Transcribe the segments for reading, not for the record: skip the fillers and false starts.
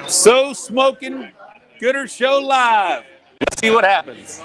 So Smoking Gooder Show live. Let's see what happens.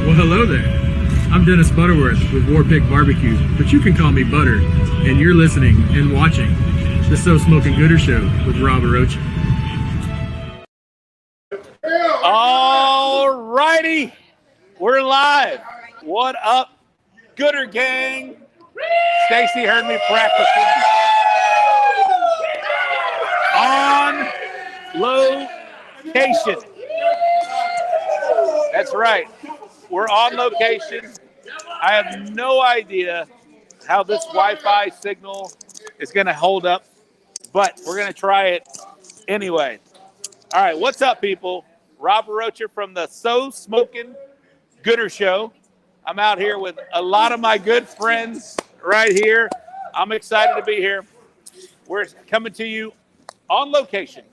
Well, hello there. I'm Dennis Butterworth with Warpig BBQ, but you can call me Butter, and you're listening and watching the So Smoking Gooder Show with Rob Arocha. All righty, we're live. What up, Gooder gang? Stacy heard me practicing on location. That's right. We're on location. I have no idea how this Wi-Fi signal is going to hold up, but we're going to try it anyway. All right, what's up, people? Rob Arocha from the So Smoking Gooder Show. I'm out here with a lot of my good friends right here. I'm excited to be here. We're coming to you on location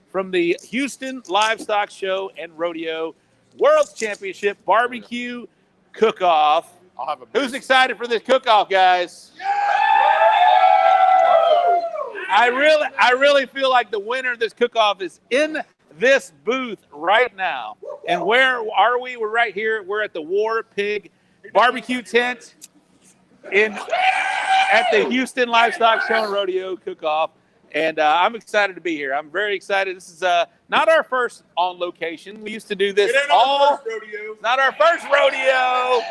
from the Houston Livestock Show and Rodeo World Championship Barbecue Cook-Off. Who's excited for this cook-off, guys? I really feel like the winner of this cook-off is in this booth right now. And where are we? We're right here. We're at the Warpig Barbecue tent at the Houston Livestock Show and Rodeo Cook-Off. And not excited. This is not our first on location. We used to do this not our first rodeo.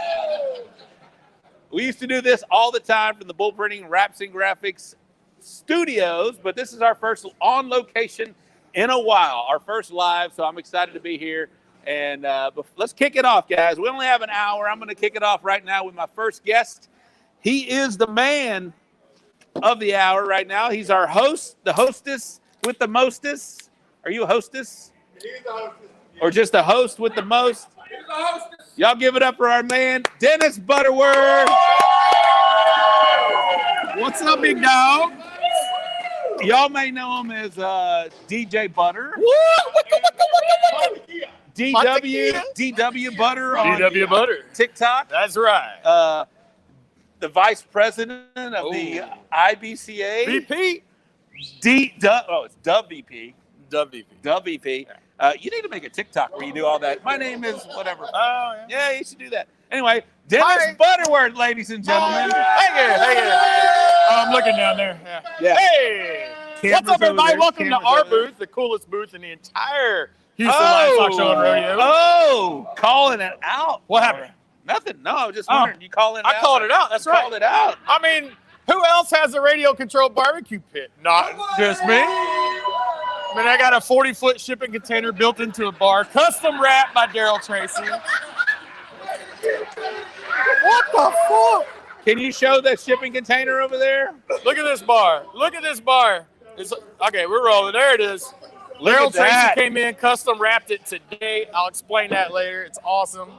We used to do this all the time from the Bull Printing Wraps and Graphics studios, but this is our first on location in a while, our first live, so I'm excited to be here. And let's kick it off, guys. We only have an hour. I'm going to kick it off right now with my first guest. He is the man of the hour right now. He's our host, the hostess with the mostest. Are you a hostess? He's the hostess. Or just a host with the most? He's the hostess. Y'all give it up for our man, Dennis Butterworth. What's up, big dog? Y'all may know him as DJ Butter. DW Butter on DW Butter. TikTok. That's right. The vice president of the IBCA. VP. It's WVP. WVP. WVP. You need to make a TikTok where you do all that. My name is whatever. Oh, yeah. Yeah, you should do that. Anyway, Dennis Butterworth, ladies and gentlemen. Hey. Oh, I'm looking down there. Yeah. Hey. Cameras What's up, everybody? over there. Welcome Cameras to our over there. booth, the coolest booth in the entire Houston Livestock Show and Rodeo. Oh, calling it out. What happened? Nothing. No, I was just wondering. You calling it out? I called it out. That's You right. called it out. I mean, who else has a radio-controlled barbecue pit? Not just me. I mean, I got a 40-foot shipping container built into a bar, custom wrapped by Daryl Tracy. What the fuck? Can you show that shipping container over there? Look at this bar. Look at this bar. Okay, we're rolling. There it is. Look Daryl at that. Tracy came in, custom wrapped it today. I'll explain that later. It's awesome.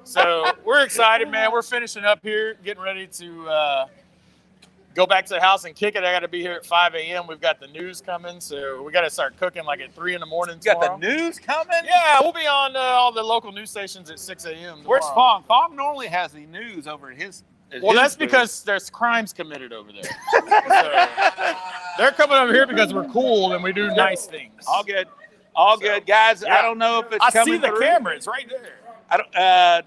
So we're excited, man. We're finishing up here, getting ready to go back to the house and kick it. I got to be here at 5 a.m. We've got the news coming, so we got to start cooking like at 3 in the morning You tomorrow. got the news coming? Yeah, we'll be on all the local news stations at 6 a.m. Where's tomorrow. Fong? Fong normally has the news over at his. Well, that's because there's crimes committed over there. So, they're coming over here because we're cool and we do nice things. All good. All good, guys. yeah. I don't know if it's I coming see the through. camera. It's right there. I don't.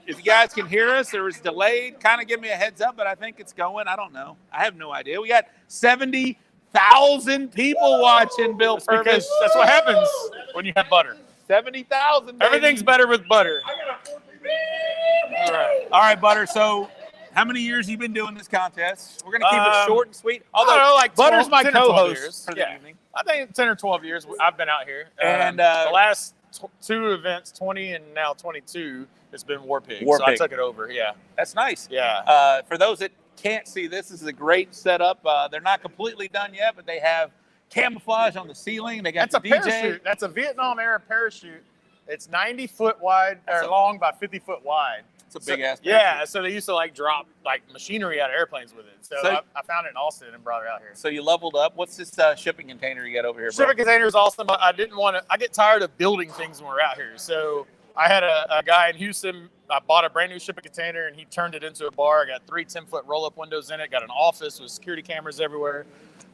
If you guys can hear us, there was delayed. Kind of give me a heads up, but I think it's going. I don't know. I have no idea. We got 70,000 people watching. Bill Because Purvis. that's what happens when you have butter. 70,000. Everything's better with butter. All right. All right, Butter. So, how many years have you been doing this contest? We're gonna keep it short and sweet. I don't know, like Butter's 12, my 10 or 12 co-host years. for the Yeah. evening. I think 10 or 12 years I've been out here. And, the last two events, 20 and now 22, it's been Warpig. So I Warpig. took it over. Yeah. That's nice. Yeah. For those that can't see this is a great setup. They're not completely done yet, but they have camouflage on the ceiling. They got That's a the DJ. parachute. That's a Vietnam era parachute. It's 90 foot wide or long by 50 foot wide. It's a big ass. Yeah, so they used to like drop like machinery out of airplanes with it. So, I found it in Austin and brought it out here. So you leveled up. What's this shipping container you got over here, bro? Shipping container is awesome, but I didn't want to. I get tired of building things when we're out here. So I had a guy in Houston. I bought a brand new shipping container and he turned it into a bar. I got 3 10-foot roll-up windows in it. Got an office with security cameras everywhere.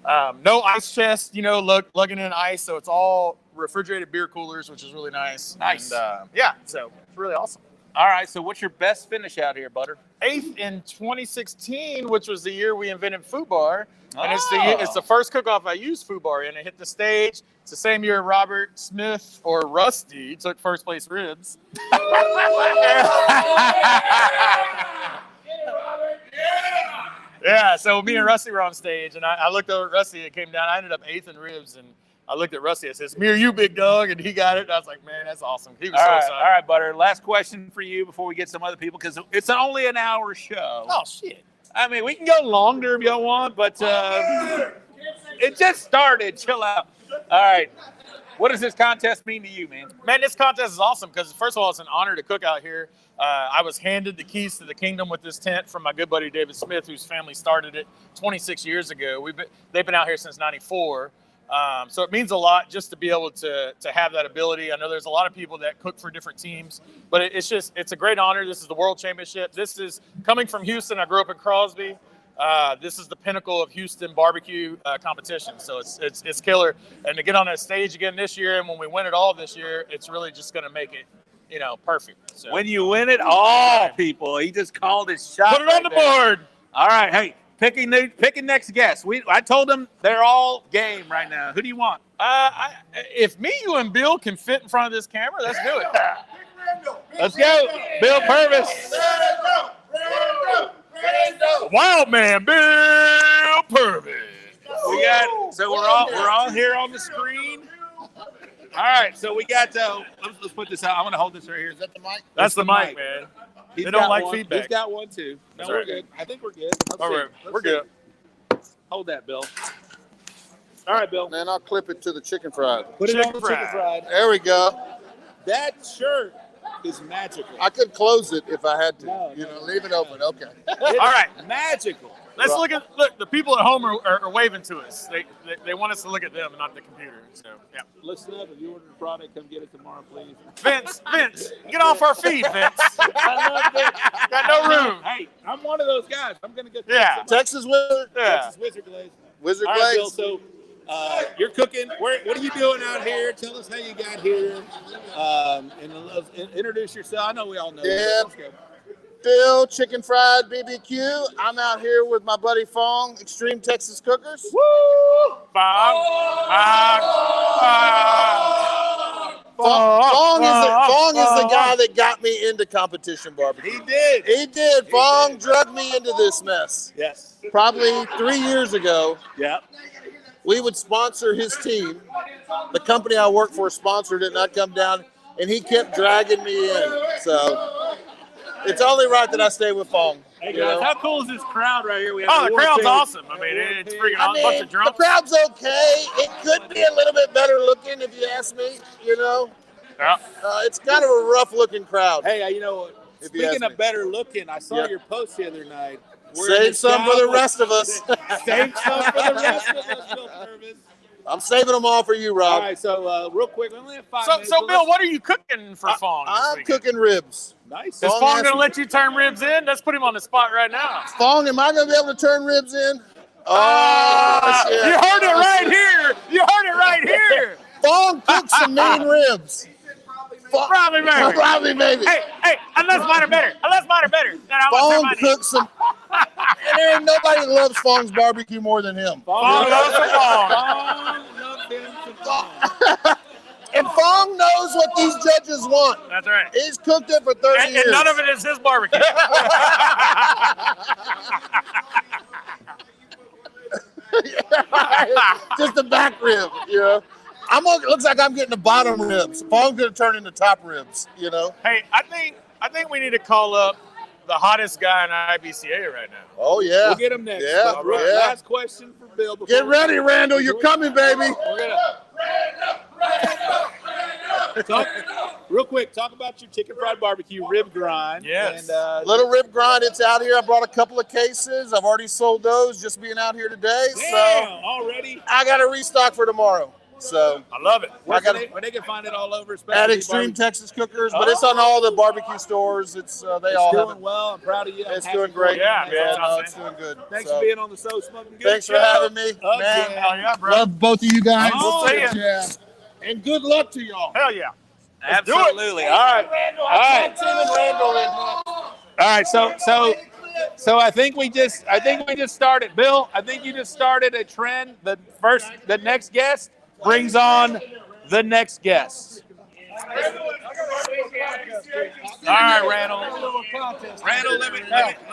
No ice chest, lugging in ice. So it's all refrigerated beer coolers, which is really nice. Nice. And, yeah, so it's really awesome. All right. So what's your best finish out here, Butter? 8th in 2016, which was the year we invented Food Bar. And Oh. it's the first cook-off I used Food Bar in. It hit the stage. It's the same year Robert Smith or Rusty took first place ribs. Yeah, so me and Rusty were on stage, and I looked over at Rusty. It came down. I ended up 8th in ribs, and I looked at Rusty. I said, "It's me or you, big dog," and he got it. And I was like, "Man, that's awesome." He was so excited. All right, Butter. Last question for you before we get some other people, because it's only an hour show. Oh shit! I mean, we can go longer if y'all want, but it just started. Chill out. All right. What does this contest mean to you, man? Man, this contest is awesome because, first of all, it's an honor to cook out here. I was handed the keys to the kingdom with this tent from my good buddy David Smith, whose family started it 26 years ago. They've been out here since '94. So it means a lot just to be able to have that ability. I know there's a lot of people that cook for different teams, but it's a great honor. This is the World Championship. This is coming from Houston. I grew up in Crosby. This is the pinnacle of Houston barbecue competition. So it's killer. And to get on that stage again this year, and when we win it all this year, it's really just going to make it, perfect. So, When you win it all, people, he just called his shot. put it on the board. All right, hey, picking next guest. I told them they're all game right now. Who do you want? If me, you, and Bill can fit in front of this camera, let's do it. Let's go, Bill Purvis. Wild Man Bill Purvis. We got so we're all here on the screen. All right, so we got let's put this out. I'm gonna hold this right here. Is that the mic? That's the mic, man. He's They don't got like one. feedback. He's got one too. No, That's we're right. good. I think we're good. Let's All see. right, Let's we're see. good. Hold that, Bill. All right, Bill. Man, I'll clip it to the chicken fried. Put it on Chicken the chicken fried. fried. There we go. That shirt is magical. I could close it if I had to. No, you no, know, leave it open. Okay. It's All right. magical. Let's look. The people at home are waving to us. They want us to look at them and not the computer. So yeah. Listen up. If you order a product, come get it tomorrow, please. Vince, get off our feed, Vince. I love it. Got no room. Hey, I'm one of those guys. I'm gonna get Yeah. Texas Wizard. Yeah. Texas Wizard Glaze. Wizard All right, Bill. Glaze. So you're cooking. What are you doing out here? Tell us how you got here. And introduce yourself. I know we all know you. Yeah. Let's go. Bill Chicken Fried BBQ. I'm out here with my buddy Fong, Extreme Texas Cookers. Woo! Fong is the guy that got me into competition barbecue. He did. He did. Fong drugged me into this mess. Yes. Probably 3 years ago, Yeah. we would sponsor his team. The company I work for sponsored it, and I'd come down, and he kept dragging me in. So it's only right that I stay with Fong. Hey you guys, know? how cool is this crowd right here? We have Oh, the crowd's Warpig. awesome. I mean, it's freaking I awesome. A bunch mean, of the drunks. crowd's okay. It could be a little bit better looking if you ask me, you know. Yeah. It's kind of a rough looking crowd. Hey, you know what? If you Speaking ask of me. better looking, I saw Yeah. your post the other night. We're in Save some for the style rest of us. Save some for the rest of us, Bill Purvis. I'm saving them all for you, All Rob. right, so real quick, we only have 5 So, minutes. so Bill, what are you cooking for Fong this I'm weekend? cooking ribs. Nice. Is Fong Fong has going to to- let you turn ribs in? Let's put him on the spot right now. Fong, am I going to be able to turn ribs in? Oh, shit. You heard it right here. You heard it right here. Fong cooks some mean ribs. Probably maybe. Probably maybe. Hey, unless mine are better. Unless mine are better. Then I want Fong somebody. cooks some. And there ain't nobody that loves Fong's barbecue more than him. Fong loves the Fong. Fong loves him some Fong. And Fong knows what these judges want. That's right. He's cooked it for 30 And years. none of it is his barbecue. Just the back rib, you know. Looks like I'm getting the bottom ribs. Fong's gonna turn into top ribs, you know. Hey, I think we need to call up the hottest guy in IBCA right now. Oh yeah. We'll get him next. Yeah, All right, yeah. last question for Bill. before Get we- ready, Randall. You're coming, baby. We're gonna talk real quick. Talk about your chicken fried barbecue rib grind. Yes. And, Little rib grind. It's out here. I brought a couple of cases. I've already sold those just being out here today. damn, So already. I got a restock for tomorrow. So I love it. Where gotta- they can find it all over. at Specialty Extreme Barbecue. Texas Cookers, but it's on all the barbecue stores. It's they It's all have doing it. well. I'm proud of you. I'm It's happy doing for great. you. Yeah, That's yeah, awesome. no, awesome. it's doing good. Thanks So, for being on the So Smoking Good Thanks for Show. having me, Again. man. Hell yeah, bro. Love both of you guys. Oh, see ya. Yeah. And good luck to y'all. Hell yeah. Absolutely. All right. All right. All right. So I think we just started, Bill. I think you just started a trend. The next guest brings on the next guest. All right, Randall. Randall, let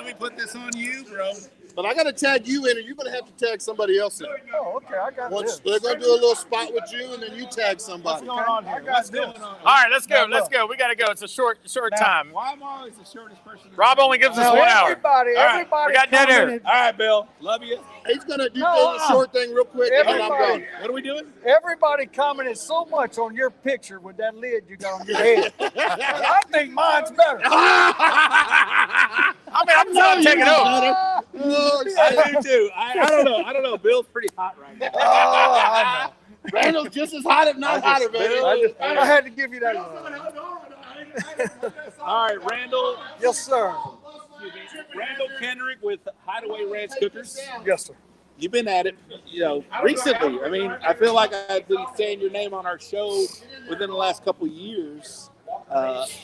me put this on you, bro. But I got to tag you in, and you're going to have to tag somebody else in. Oh, okay. I got Once this. they're going to do a little spot with you, and then you tag somebody. What's going on here? What's going on? All right, let's go. Let's go. We got to go. It's a short time. Why am I always the shortest person? Rob only gives us Now, 1 hour. everybody, All right, everybody. we got dead air. commented- All right, Bill. Love you. He's going to do No, a short thing real quick, and then I'm Everybody. done. What are we doing? Everybody commented so much on your picture with that lid you got on your head. I think mine's better. I mean, I'm trying to take it over. Oh, I do too. I don't know. I don't know. Bill's pretty hot right now. Oh, I Randall's just as hot, if not hotter, baby. know. I had to give you that. All right, Randall. Yes, sir. Randall Kendrick with Hideaway Ranch Cookers. Yes, sir. You've been at it, recently. I mean, I feel like I've been saying your name on our show within the last couple of years,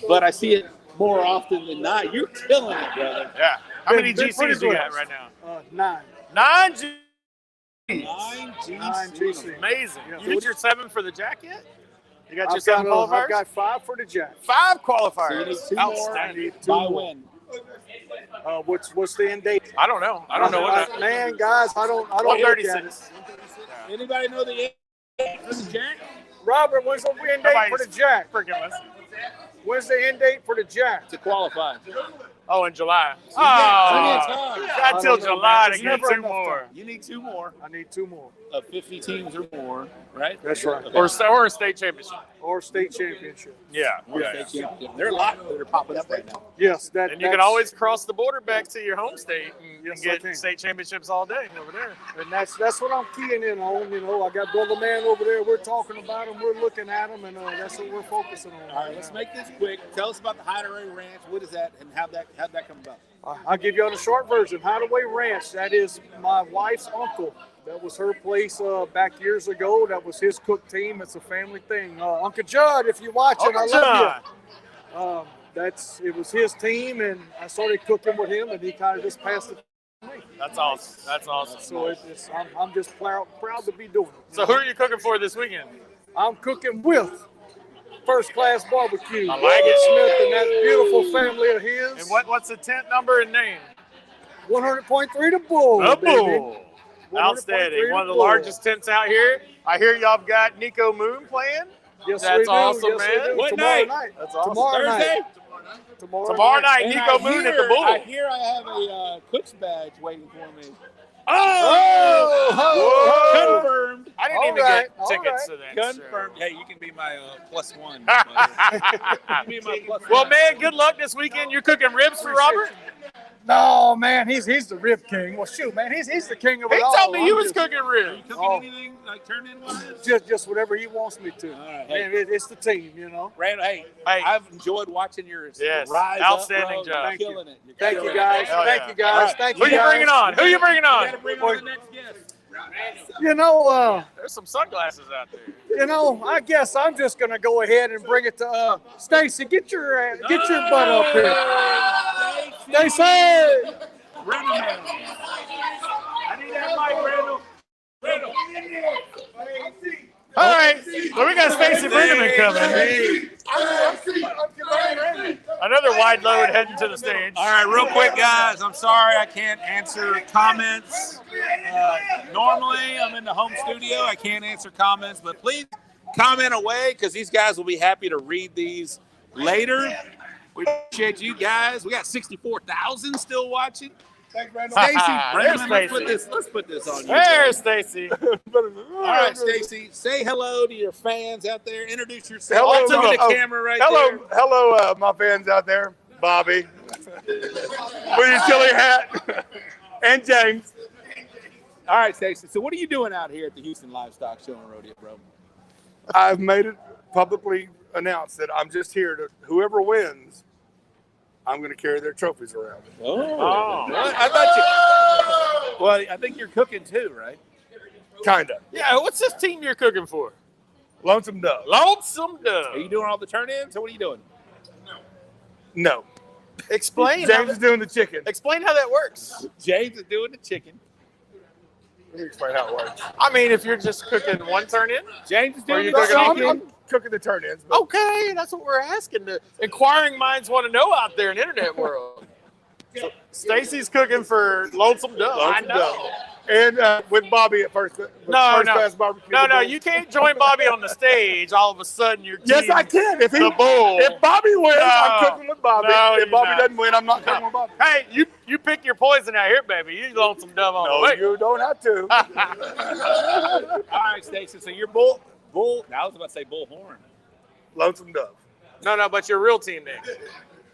but I see it more often than not. You're killing it, brother. Yeah. How many Been pretty GCs you good. got right now? 9. 9 Gs. 9 Nine GCs. Amazing. Yeah. You hit your 7 for the jack yet? You got your I've 7 got qualifiers? 5 for the jack. 5 So you qualifiers. need 2 more Outstanding. by when? What's the end date? I don't know. I don't know what that. Man, guys, I don't look at it. 136. Anybody know the end for the Jack? Robert, when's the end date for the Jack? Freaking listen. When's the end date for the Jack? To qualify. Oh, in July. Plenty of Oh, time. got till July to It's get never 2 enough more. time. You need 2 more I need 2 more. of 50 teams or more, right? That's right. Okay. Or a state championship. Or state championship. Yeah. Or state championship. There are a lot that are popping up right now. Yes, And you can that's- always cross the border back to your home state and Yes, I get can. state championships all day over there. And that's what I'm keying in on. You know, I got Brother Man over there. We're talking about him. We're looking at him, and that's what we're focusing on. All right, let's make this quick. Tell us about the Hideaway Ranch. What is that, and how'd that come about? I'll give you on the short version. Hideaway Ranch. That is my wife's uncle. That was her place back years ago. That was his cook team. It's a family thing. Uncle Judd, if you're watching, I love you. It was his team, and I started cooking with him, and he kind of just passed it to me. That's awesome. That's awesome. So I'm just proud to be doing it. So who are you cooking for this weekend? I'm cooking with First Class Barbecue. I like it. Smith and that beautiful family of his. And what's the tent number and name? 100.3 the Bull. The baby. Bull. 100.3 Outstanding. One of the Bull. largest tents out here. I hear y'all have got Nico Moon playing. Yes, That's we do. awesome, Yes, we man. do. What Tomorrow night? That's awesome. Tomorrow Thursday? night. Tomorrow night, And Nico Moon at the Bull. I hear I have a cook's badge waiting for me. Oh! Confirmed. I didn't All even right, get all tickets right. to that. Confirmed. Hey, you can be my +1. show. You can be my +1. Well, man, good luck this weekend. You're cooking ribs for Robert? No, man, he's the rib king. Well, shoot, man, he's the king of He it all. told me you I'm was just- cooking ribs. Cooking Oh. anything like turn in wise? Just whatever he wants me to. All right. Man, it's the team, you know. Randall, hey, Hey. I've enjoyed watching yours. Yes, rise outstanding up, bro. job. You're Thank you. killing it. You're Thank killing you, guys. it. Hell Thank yeah. you, guys. All right. Thank Who you, you guys. bringing on? Who you bringing You gotta on? bring on the next guest. You know, There's some sunglasses out there. I guess I'm just gonna go ahead and bring it to Stacy. Get your butt up here, Stacy. Randall, man. I need that mic, Randall. Randall. All right, so we got Stacey Bruneman coming. Another wide load heading to the stage. All right, real quick, guys. I'm sorry I can't answer comments. Normally, I'm in the home studio. I can't answer comments, but please comment away because these guys will be happy to read these later. We appreciate you guys. We got 64,000 still watching. Thanks, Brandon. Stacy, There's Brandon, Stacy. let's put this on you. There's Stacy. All right, Stacy, say hello to your fans out there. Introduce yourself. Hello, to the oh, camera right there. hello, my fans out there. Bobby, with your chili hat, and James. All right, Stacy. So, what are you doing out here at the Houston Livestock Show and Rodeo, bro? I've made it publicly announced that I'm just here to whoever wins, I'm going to carry their trophies around. Oh, well, I thought you. Well, I think you're cooking too, right? Kinda. Yeah, what's this team you're cooking for? Lonesome Dove. Lonesome Are Dove. you doing all the turn-ins, or what are you doing? No. Explain. James is doing the chicken. Explain how that works. James is doing the chicken. Let me explain how it works. I mean, if you're just cooking one turn in. James is Are doing you the cooking So chicken. I'm cooking the turn-ins. But Okay, that's what we're asking. The inquiring minds want to know out there in the internet world. So Stacy's cooking for Lonesome Dove. Lonesome I know. Dove. And with Bobby at first. With No, first no. class barbecue. No, you can't join Bobby on the stage. All of a sudden, your team. Yes, I can. If The bull. If Bobby wins, I'm cooking with Bobby. No, if you're Bobby not. doesn't win, I'm not cooking with Bobby. Hey, you pick your poison out here, baby. You Lonesome Dove on the No, way. you don't have to. All right, Stacy. So you're bull. I was about to say bullhorn. Lonesome Dove. No, but your real team name.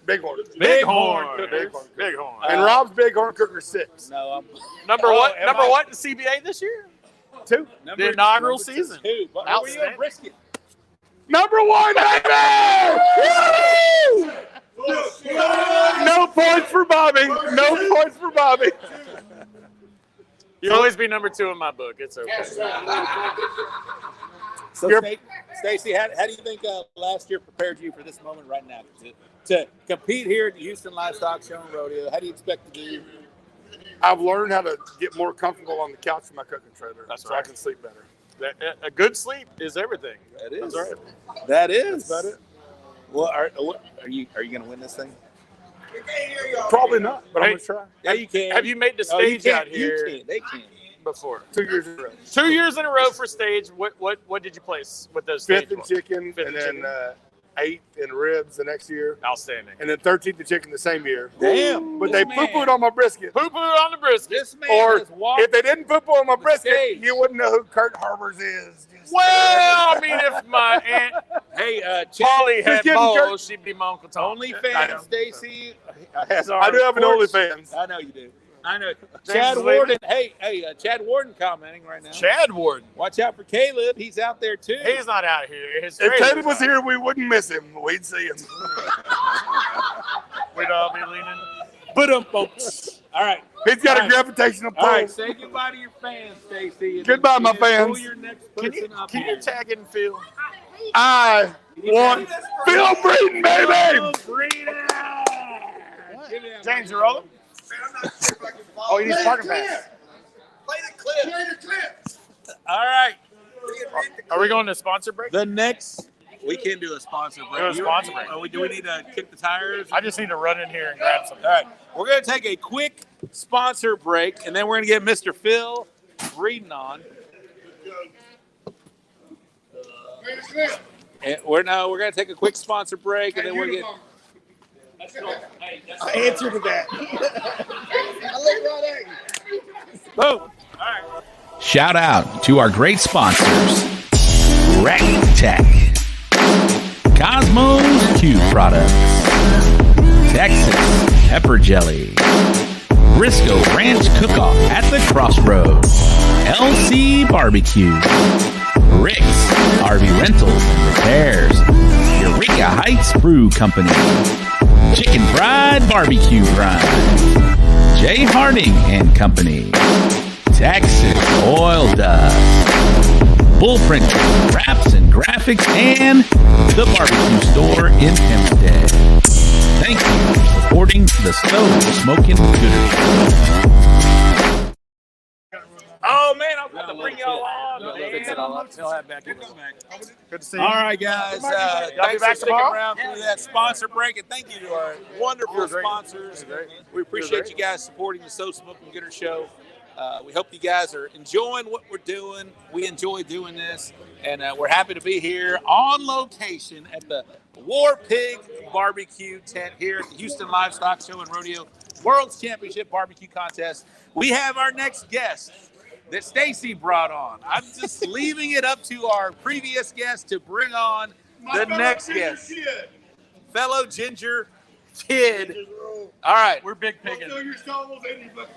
Bighorn. Bighorn. Bighorn. Bighorn. And Rob's Bighorn Cooker 6. No, I'm Number Oh, what? am Number I- what in CBA this year? 2. The inaugural season. 2. But were you Outstanding. a brisket? Number 1, baby! Woo! No points for Bobby. No points for Bobby. You'll always be number 2 in my book. It's okay. So, You're- Stacy, how do you think last year prepared you for this moment right now to compete here at the Houston Livestock Show and Rodeo? How do you expect to do? I've learned how to get more comfortable on the couch in my cooking trailer. That's so I right. can sleep better. A good sleep is everything. That is. That's right. That is. That's about it. Well, are you going to win this thing? Probably not, but I'm Hey, gonna try. Yeah, you can. Have you made the Oh, you stage out can't. here You can. They can. before? 2 years in a row. 2 years in a row for stage. What did you place with those Fifth stage in ones? chicken, Fifth and in then chicken. 8th in ribs the next year, Outstanding. and then 13th in chicken the same year. Damn. But they poo-pooed on my brisket. Poo poo on the brisket. This man Or has walked. if they didn't poo-poo on my brisket, stage. you wouldn't know who Kurt Harbers is. Just- Well, I mean, if my aunt Hey, Polly Just had kidding, balls, Kurt. she'd be my Uncle Tom. I know. OnlyFans, Stacy. Has I do have an OnlyFans. I know you do. I know. James Chad is Warden. Hey, Chad Warden commenting right now. Chad Warden. Watch out for Caleb. He's out there too. He's not out here. His If trailer's Caleb was out. here, we wouldn't miss him. We'd see him. We'd all be leaning. Folks. All right. He's got All a right. gravitational pull. All right. Say goodbye to your fans, Stacy. Goodbye, my And then pull fans. your next Can person up you here. tag in Phil? I want Phil Breeden, baby. James, you rolling? Oh, you need parking pass. All right. Are we going to sponsor break? The next, we can do a sponsor break. Do a sponsor break. Do we need to kick the tires? I just need to run in here and grab something. All right. We're going to take a quick sponsor break, and then we're going to get Mr. Phil Breeden on. And we're going to take a quick sponsor break, and then we're going to I answer to that. boom. All right. Shout out to our great sponsors, Rec Tech, Cosmos Q Products, Texas Pepper Jelly, Briscoe Ranch Cook-Off at the Crossroads, LC Barbecue, Rick's RV Rentals and Repairs, Eureka Heights Brew Company, Chicken Fried Barbecue Grind, Jay Harding and Company, Texas Oil Dust, Bullprint Wraps and Graphics, and the Barbecue Store in Hempstead. Thank you for supporting the Stove Smoking Gooder Show. Oh, man, I'm going to bring y'all on. Good to see you. All right, guys. Y'all be Thanks back for sticking tomorrow? around through that sponsor break, and thank you to our wonderful sponsors. We appreciate you guys supporting the So Smoking Gooder Show. We hope you guys are enjoying what we're doing. We enjoy doing this, and we're happy to be here on location at the Warpig BBQ tent here at the Houston Livestock Show and Rodeo World's Championship Barbecue Contest. We have our next guest that Stacy brought on. I'm just leaving it up to our previous guest to bring on the next guest. Fellow Ginger Kid. All right. We're big pigging.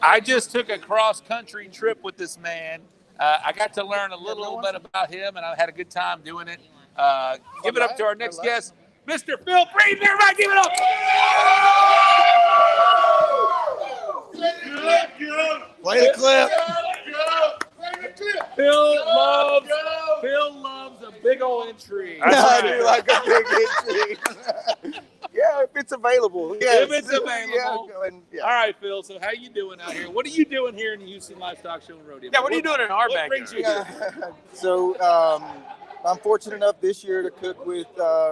I just took a cross-country trip with this man. I got to learn a little bit about him, and I had a good time doing it. Give it up to our next guest, Mr. Phil Breeden. Everybody give it up. Play the clip. Phil loves a big old entry. I do like a big entry. Yeah, if it's available. Yes. If it's available. Yeah. All right, Phil. So how you doing out here? What are you doing here in the Houston Livestock Show and Rodeo? Yeah, what are you doing in our What brings backyard? you here? So I'm fortunate enough this year to cook with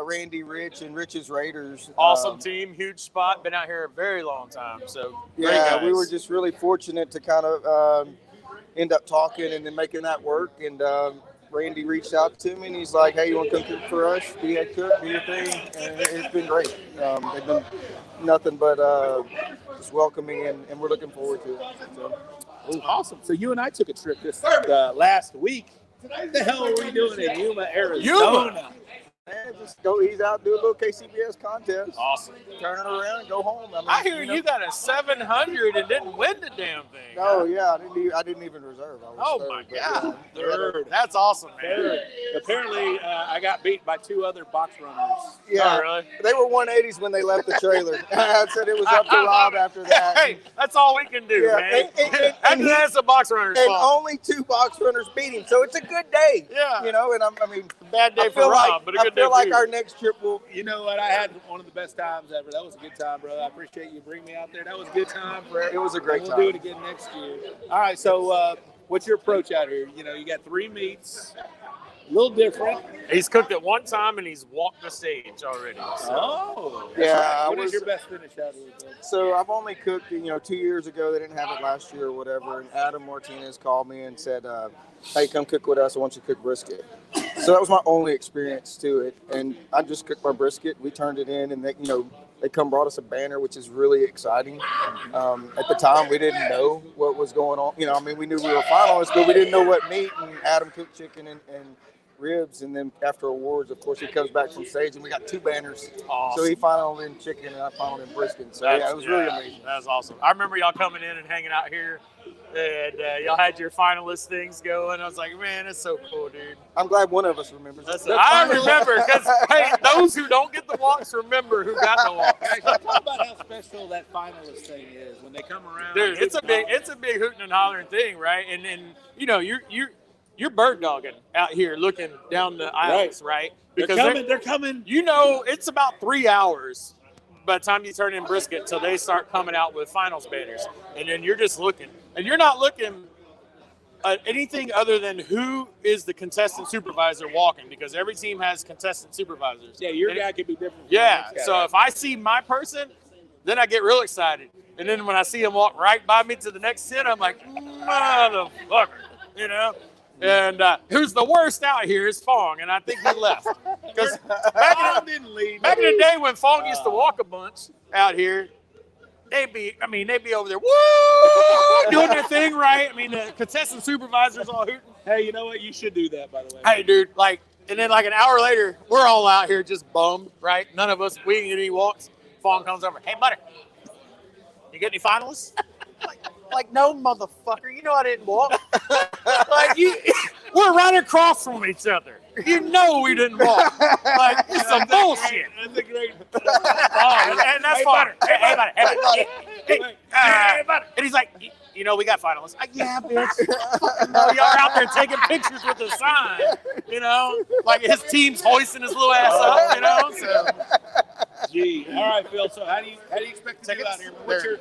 Randy Rich and Rich's Raiders. Awesome team, huge spot. Been out here a very long time. So great Yeah, guys. we were just really fortunate to kind of end up talking and then making that work. And Randy reached out to me and he's like, "Hey, you want to come cook for us? Be head cook, do your thing." And it's been great. They've been nothing but just welcoming, and we're looking forward to it. So. Awesome. So you and I took a trip this last week. What the hell were we doing in Yuma, Arizona? Yuma? Man, just go ease out, do a little KCBS contest. Awesome. Turn it around and go home. I hear know. you got a 700 and didn't win the damn thing. Oh yeah, I didn't even reserve. I was Oh third, my but, God. yeah. Third. That's awesome, man. Third. Apparently, I got beat by two other box runners. Yeah, Oh, really? they were 180s when they left the trailer. I said it was up to Rob after that. Hey, that's all we can do, Yeah, man. and That's a box runner's And fault. only two box runners beat him, so it's a good day. Yeah. You know, and I mean, Bad day I for feel Rob, like but a good day I feel for like you. our next trip will. You know what? I had one of the best times ever. That was a good time, brother. I appreciate you bringing me out there. That was a good time. It was a great We'll time. do it again next year. All right. So, what's your approach out here? You know, you got 3 meats. A little different. He's cooked it one time and he's walked the stage already. So. Oh. Yeah, What is your best finish out of it? So I've only cooked, 2 years ago. They didn't have it last year or whatever. And Adam Martinez called me and said, hey, come cook with us. I want you to cook brisket. So that was my only experience to it. And I just cooked my brisket. We turned it in, and they brought us a banner, which is really exciting. At the time, we didn't know what was going on. We knew we were finalists, but we didn't know what meat. And Adam cooked chicken and ribs, and then after awards, of course, he comes back from stage, and we got 2 banners. Awesome. So he finaled in chicken, and I finaled in brisket. So it was really amazing. That's awesome. I remember y'all coming in and hanging out here, and y'all had your finalist things going. I was like, man, that's so cool, dude. I'm glad one of us remembers. I remember, because hey, those who don't get the walks remember who got the walks. Hey, talk about how special that finalist thing is when they come around. Dude, it's a big hooting and hollering thing, right? And you're bird dogging out here looking down the aisles, right? Because they're coming. It's about 3 hours by the time you turn in brisket till they start coming out with finals banners. And then you're just looking. And you're not looking at anything other than who is the contestant supervisor walking, because every team has contestant supervisors. Yeah, your guy could be different. Yeah, so if I see my person, then I get real excited. And then when I see him walk right by me to the next tent, I'm like, motherfucker, And who's the worst out here is Fong, and I think he left. Because back in the day when Fong used to walk a bunch out here, they'd be over there, woo, doing their thing, right? The contestant supervisors all hooting. Hey, you know what? You should do that, by the way. Hey, dude, and then an hour later, we're all out here just bummed, right? None of us, we didn't get any walks. Fong comes over, hey, buddy, you get any finalists? No, motherfucker, you know I didn't walk. We're right across from each other. You know we didn't walk. It's some bullshit. That's a great. And that's fine. Hey, buddy. And he's like, we got finalists. Yeah, bitch. Y'all are out there taking pictures with the sign. His team's hoisting his little ass up. So. Gee. All right, Phil. So how do you expect to do out here? What's your?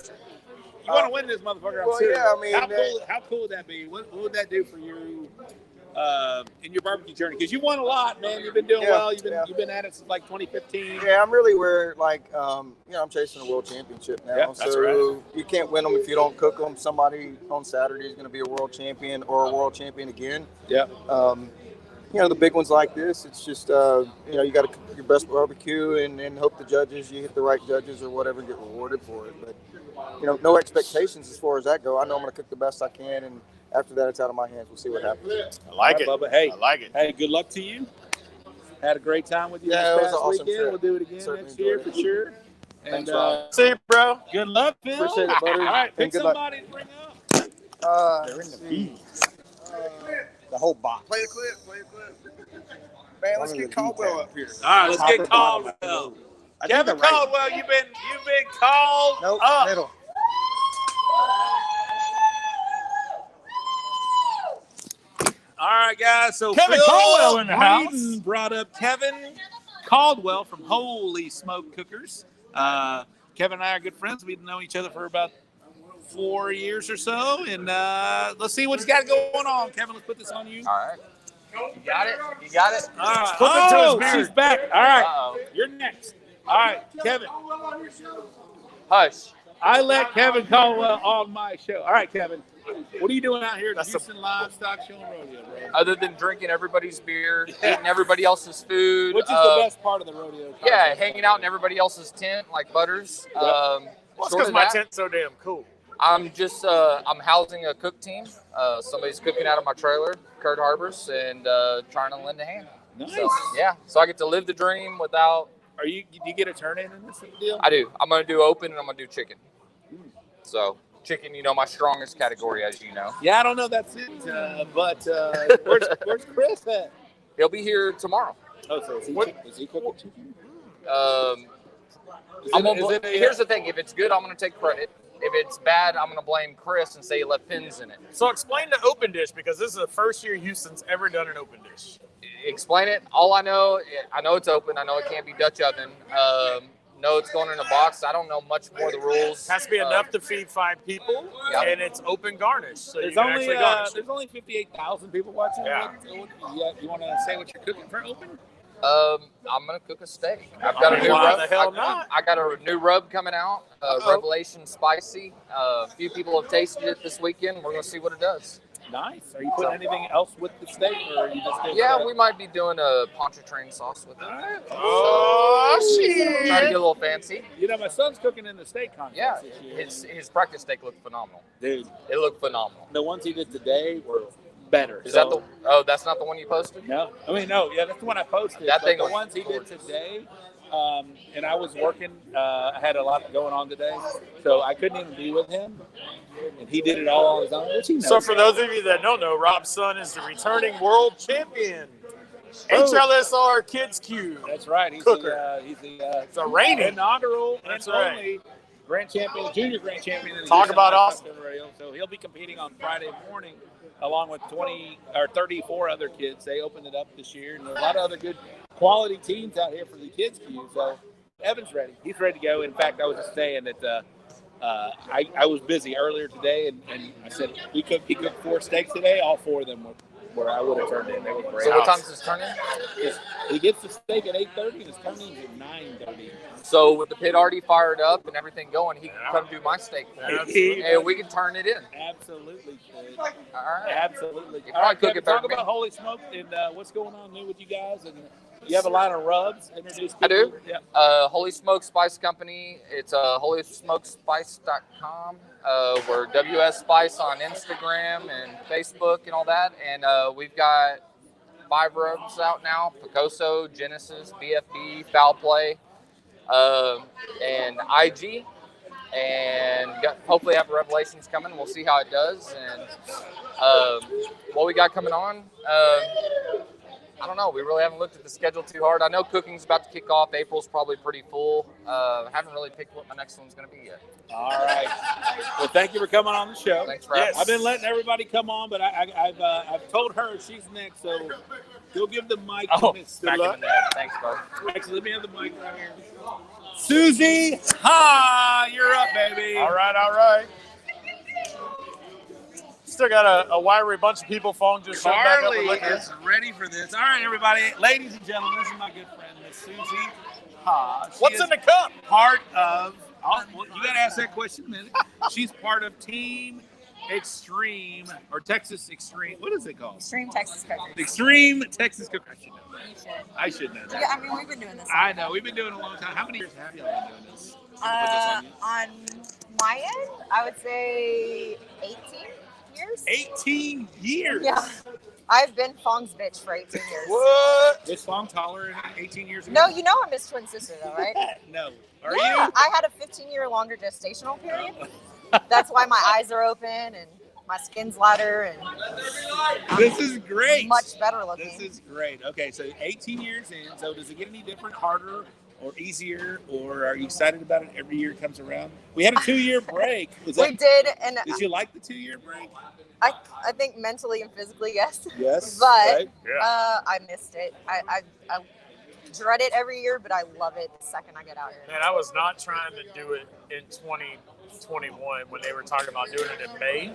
You want to win this motherfucker? I'm serious. Yeah, how cool would that be? What would that do for you in your barbecue journey? Because you won a lot, man. You've been doing well. You've been at it since 2015. Yeah, I'm really where I'm chasing a world championship now. Yep, that's so right. You can't win them if you don't cook them. Somebody on Saturday is going to be a world champion or a world champion again. Yeah. The big ones like this, it's just you got to cook your best barbecue and hope you hit the right judges or whatever, and get rewarded for it. But no expectations as far as that go. I know I'm going to cook the best I can, and after that, it's out of my hands. We'll see what happens. I like it. Bubba. Hey, I like it. Hey, good luck to you. Had a great time with you Yeah, this it was past an awesome weekend. trip. We'll do it again Certainly next year enjoyed for it. sure. Thanks, And Rob. See you, bro. good luck, Phil. Appreciate it, buddy. All right, pick And good luck. somebody to bring up. They're in the bees. The whole box. Play the clip. Man, let's get Caldwell up here. All right, let's get Caldwell. Kevin Caldwell, you've been called up. Middle. All right, guys. So Kevin Phil Caldwell in the Breeden house. brought up Kevin Caldwell from Holy Smoke Cookers. Kevin and I are good friends. We've known each other for about 4 years or so, and let's see what he's got going on. Kevin, let's put this on you. All right. You got it? You got it? All right. Flip it to his beard. She's back. All right. Uh-oh. You're next. All right, Kevin. Hush. I let Kevin Caldwell on my show. All right, Kevin. What are you doing out here at the That's Houston Livestock Show and Rodeo, bro? Other than drinking everybody's beer, eating everybody else's food. Which is the best part of the rodeo? Yeah, hanging out in everybody else's tent like Butters. Well, it's short because of my that, tent's so damn cool. I'm just I'm housing a cook team. Somebody's cooking out of my trailer, Kurt Harbors, and trying to lend a hand. Nice. So, yeah, so I get to live the dream without. Do you get a turn in this deal? I do. I'm gonna do open and I'm gonna do chicken. So chicken, my strongest category, as you know. Yeah, I don't know that's it, but where's Chris at? He'll be here tomorrow. Oh, so is he cooking chicken? Here's the thing: if it's good, I'm gonna take credit. If it's bad, I'm gonna blame Chris and say he left pins in it. So explain the open dish, because this is the first year Houston's ever done an open dish. Explain it. All I know it's open. I know it can't be Dutch oven. know it's going in a box. I don't know much more of the rules. Has to be enough to feed 5 people, Yep. and it's open garnish, so There's you can only actually garnish. there's only 58,000 people watching. Yeah. You want to say what you're cooking for open? I'm gonna cook a steak. I've got a new Why rub. the hell not? I got a new rub coming out. Revelation Spicy. A few people have tasted it this weekend. We're gonna see what it does. Nice. Are you putting anything else with the steak, or are you just doing Yeah, steak? we might be doing a pontchartrain sauce with it. Oh, shit. Try to get a little fancy. You know, my son's cooking in the steak contest Yeah, this year. his practice steak looked phenomenal. Dude, It looked phenomenal. the ones he did today were better. Is that the? Oh, that's not the one you posted. No, I mean, no, yeah, that's the one I posted. That but thing the was ones he did gorgeous. today, and I was working. I had a lot going on today, so I couldn't even be with him. And he did it all on his own, which he knows. So for those of you that don't know, Rob's son is the returning world champion. HLSR Kids Cube. That's right. He's Cooker. the The reigning. inaugural That's and right. only grand champion, junior grand champion. In the Talk Houston about Livestock awesome. Radio. So he'll be competing on Friday morning, along with 20 or 34 other kids. They opened it up this year, and there's a lot of other good quality teams out here for the Kids Cube. So Evan's ready. He's ready to go. In fact, I was just saying that I was busy earlier today, and I said he cooked 4 steaks today. All 4 of them were where I would have turned in. They were great. So what time's this turn in? He gets the steak at 8:30, and his turn-in's at 9:30. So with the pit already fired up and everything going, he can come do my steak for me. And we can turn it in. Absolutely should. All right. Absolutely. You All right, probably cook Kevin, it better talk than me. about Holy Smoke and what's going on new with you guys. And you have a line of rubs. Introduce people. I do. Yeah. Holy Smoke Spice Company. It's holysmokespice.com. We're WS Spice on Instagram and Facebook and all that. And we've got 5 rubs out now: Picoso, Genesis, BFB, Foul Play, and IG. And hopefully have Revelations coming. We'll see how it does. And what we got coming on, I don't know. We really haven't looked at the schedule too hard. I know cooking's about to kick off. April's probably pretty full. I haven't really picked what my next one's going to be yet. All right. Well, thank you for coming on the show. Thanks for having me. I've been letting everybody come on, but I've told her she's next, so go give the mic to Miss. Back Good in luck. the net. Thanks, bud. Actually, let me have the mic right here. Susie, you're up, baby. All right. Still got a wiry bunch of people. Phone just shut back up Charlie with liquor. is ready for this. All right, everybody, ladies and gentlemen, this is my good friend, Miss Susie. What's in the cup? Part of. Well, you got to ask that question in a minute. She's part of Team Extreme or Texas Extreme. What is it called? Extreme Texas Cookers. Extreme Texas Cookers. You should. I should know that. Yeah, I mean, we've been doing this. I know. We've been doing it a long time. How many years have you been doing this? On my end, I would say 18 years. 18 years. Yeah. I've been Fong's bitch for 18 years. What? Was Fong taller 18 years ago? No, you know I'm his twin sister, though, right? No. Are yeah, you? I had a 15-year longer gestational period. That's why my eyes are open and my skin's lighter and This is great. much better looking. This is great. Okay, so 18 years in. So does it get any different, harder, or easier, or are you excited about it every year it comes around? We had a 2-year break. We did, and Did you like the 2-year break? I think mentally and physically, yes. Yes. But right? I missed it. I dread it every year, but I love it the second I get out here. Man, I was not trying to do it in 2021 when they were talking about doing it in May.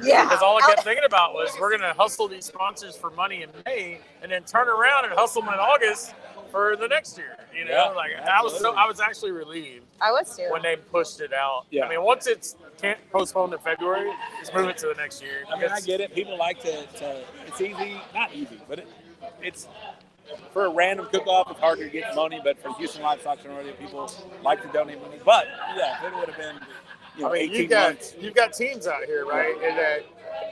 Yeah. Because all I kept thinking about was we're going to hustle these sponsors for money in May and then turn around and hustle them in August for the next year. You know, I was actually relieved. I was too. When they pushed it out. Yeah. I mean, once it's can't postpone to February, just move it to the next year. I mean, I get it. People like to it's easy, not easy, but it's for a random cook-off, it's harder to get money, but for Houston Livestock Radio, people like to donate money. But, yeah, if it would have been, I mean, 18 months. you've got teams out here, right? And that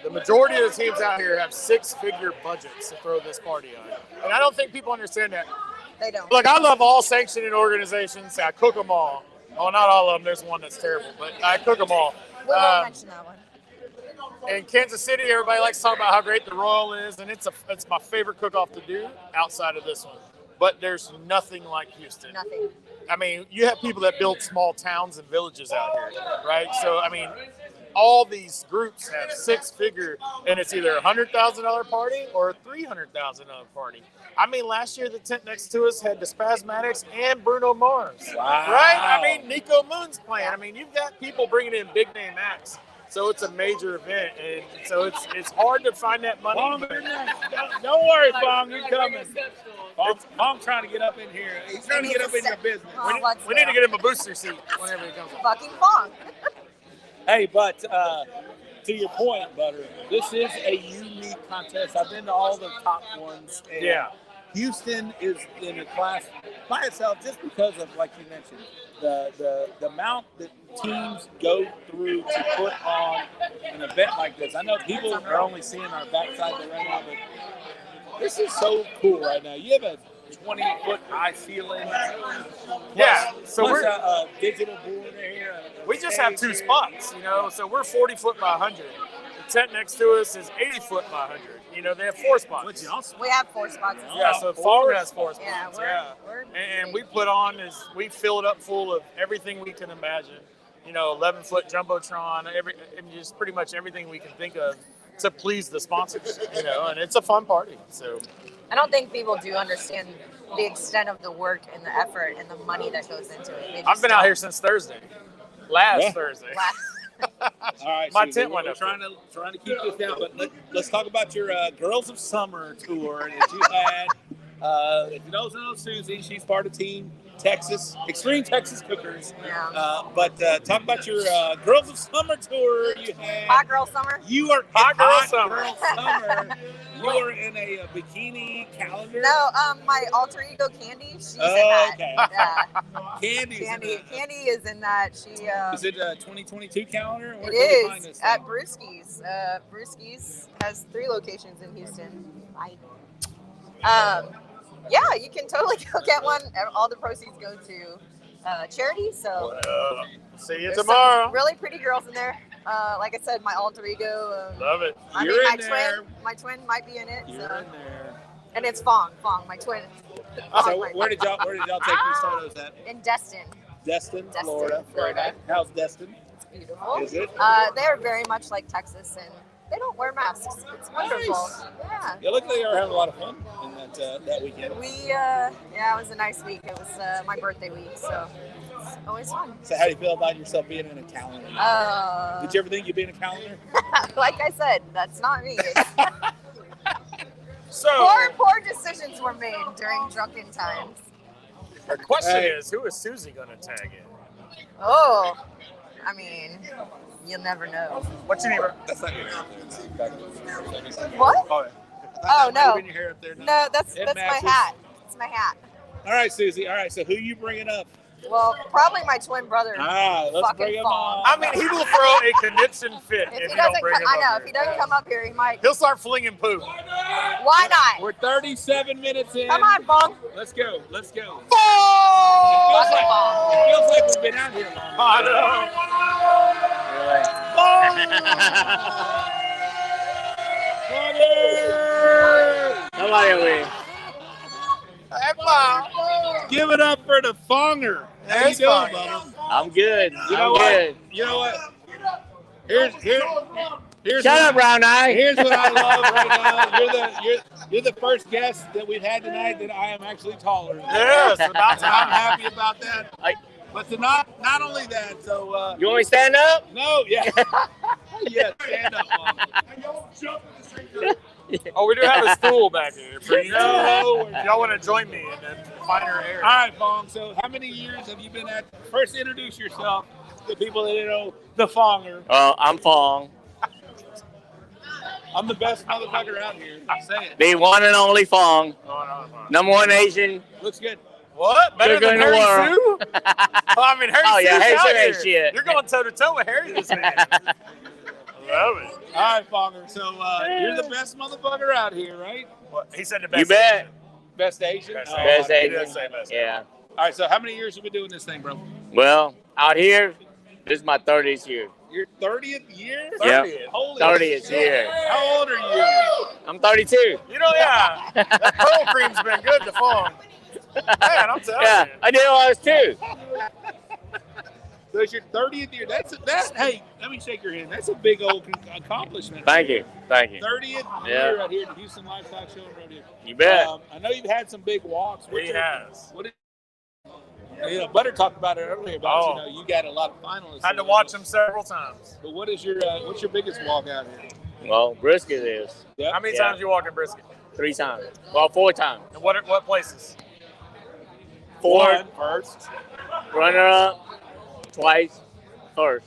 the majority of the teams out here have 6-figure budgets to throw this party on. And I don't think people understand that. They don't. Look, I love all sanctioning organizations. I cook them all. Oh, not all of them. There's one that's terrible, but I cook them all. We won't mention that one. In Kansas City, everybody likes to talk about how great the Royal is, and it's my favorite cook-off to do outside of this one. But there's nothing like Houston. Nothing. I mean, you have people that build small towns and villages out here, right? So, I mean, all these groups have 6-figure, and it's either $100,000 party or a $300,000 party. I mean, last year the tent next to us had the Spasmatics and Bruno Mars. Wow. Right? I mean, Nico Moon's playing. I mean, you've got people bringing in big name acts. So it's a major event, and so it's hard to find that money. Bong, don't worry, Bong, you're coming. Bong's trying to get up in here. He's trying to get up in your business. We need to get him a booster seat whenever he comes. Fucking Bong. Hey, but to your point, Butter, this is a unique contest. I've been to all the top ones. And Yeah. Houston is in a class by itself just because of, like you mentioned, the amount that teams go through to put on an event like this. I know people are only seeing our backside right now, but this is so cool right now. You have a 20-foot high ceiling. Yeah, so plus we're a digital board here. we just have 2 spots, you know. So we're 40 foot by 100. The tent next to us is 80 foot by 100. You know, they have 4 spots. Which is awesome. We have 4 spots. As Yeah, well. so Fong has 4 spots. Yeah, we're And we put on we fill it up full of everything we can imagine. You know, 11-foot jumbotron, just pretty much everything we can think of to please the sponsors. You know, and it's a fun party. So I don't think people do understand the extent of the work and the effort and the money that goes into it. They just I've been out don't. here since Thursday. Last Thursday. All right, My Susie, tent went we're up. trying to keep this down, but let's talk about your Girls of Summer tour that you had. If you don't know Susie, she's part of Team Texas, Extreme Texas Cookers. Yeah. But talk about your Girls of Summer tour you had. Hot girl summer. You are Hot Girl Hot Summer. Girl Summer. You are in a bikini calendar. No, my alter ego Candy, she's in Oh, that. okay. Yeah. Candy's in Candy that. is in that. She Is it a 2022 calendar? it Where can we find is this at thing? Brewski's. Brewski's has 3 locations in Houston. Yeah, you can totally go get one. All the proceeds go to charity. So See you there's tomorrow. some really pretty girls in there. Like I said, my alter ego. Love it. I You're mean, my in there. my twin might be in it. You're So. in there. And it's Fong, my twin. So where did y'all take these photos at? In Destin. Destin, Destin, Florida. Florida. How's Destin? It's beautiful. Is it? They're very much like Texas, and they don't wear masks. It's wonderful. Nice. Yeah. Yeah, look like they were having a lot of fun in that weekend. Yeah, it was a nice week. It was my birthday week, so it's always fun. So how do you feel about yourself being in a calendar? Did you ever think you'd be in a calendar? Like I said, that's not me. So Poor decisions were made during drunken times. the question Hey. is, who is Susie going to tag in? Oh, I mean, you'll never know. What you need? That's not your hair. What? Oh, Oh, no. Your hair up there. No, that's It my matches. hat. It's my hat. All right, Susie. All right, so who you bringing up? Well, probably my twin brother. Let's fucking bring him Fong. on. I mean, he will throw a conniption fit If if he you don't doesn't, bring him I know. up If he here. doesn't come up here, he might. He'll start flinging poo. Why not? We're 37 minutes in. Come on, Fong. Let's go. Let's go. It Fucking Fong. feels like we've been out here long. I know. Give it up for the Fonger. How you That's doing, fine. Bubba? I'm good. You know I'm what? good. You know what? Here's Shut what, up, Brown Eye. Here's what I love right now. You're the first guest that we've had tonight that I am actually taller than. Yes, about So I'm time. happy about that. But to not only that, so You want me to stand up? no, yeah, yeah, stand up, Mom. Oh, we do have a stool back here for you. No, If y'all want to join me in that finer area. All right, Fong. So how many years have you been at? First, introduce yourself to people that know the Fonger. Well, I'm Fong. I'm the best motherfucker out here. Say it. The one and only Fong. Oh, no, no. Number 1 Asian. Looks good. What? Better Cooker than in the Harry world. Sue? Well, I mean, Harry Oh, yeah, Sue's Harry out Sue ain't here. shit. You're going toe-to-toe with Harry this man. Love it. All right, Fonger. So you're the best motherfucker out here, right? Well, he said the best. You bet. Best Asian. Best Oh, Best He Asian. did say best. Yeah. All right. So how many years have you been doing this thing, bro? Well, out here, this is my 30th year. Your 30th year? Yep. 30th. '30th Holy shit. year. How old are you? I'm 32. You know, yeah. That pearl cream's been good to Fong. Man, I'm telling Yeah, you. I did it while I was 2. So it's your 30th year. Hey, let me shake your hand. That's a big old accomplishment. Thank you. 30th Yeah. year right here at the Houston Livestock Show and Rodeo. You bet. I know you've had some big walks. He has. Butter talked about it earlier about you got a lot of finalists. Had to watch him several times. But what's your biggest walk out here? Well, brisket is. Yep. How many times you walk in brisket? 3 times. Well, 4 times. And what places? 4 first. Runner up, twice, first.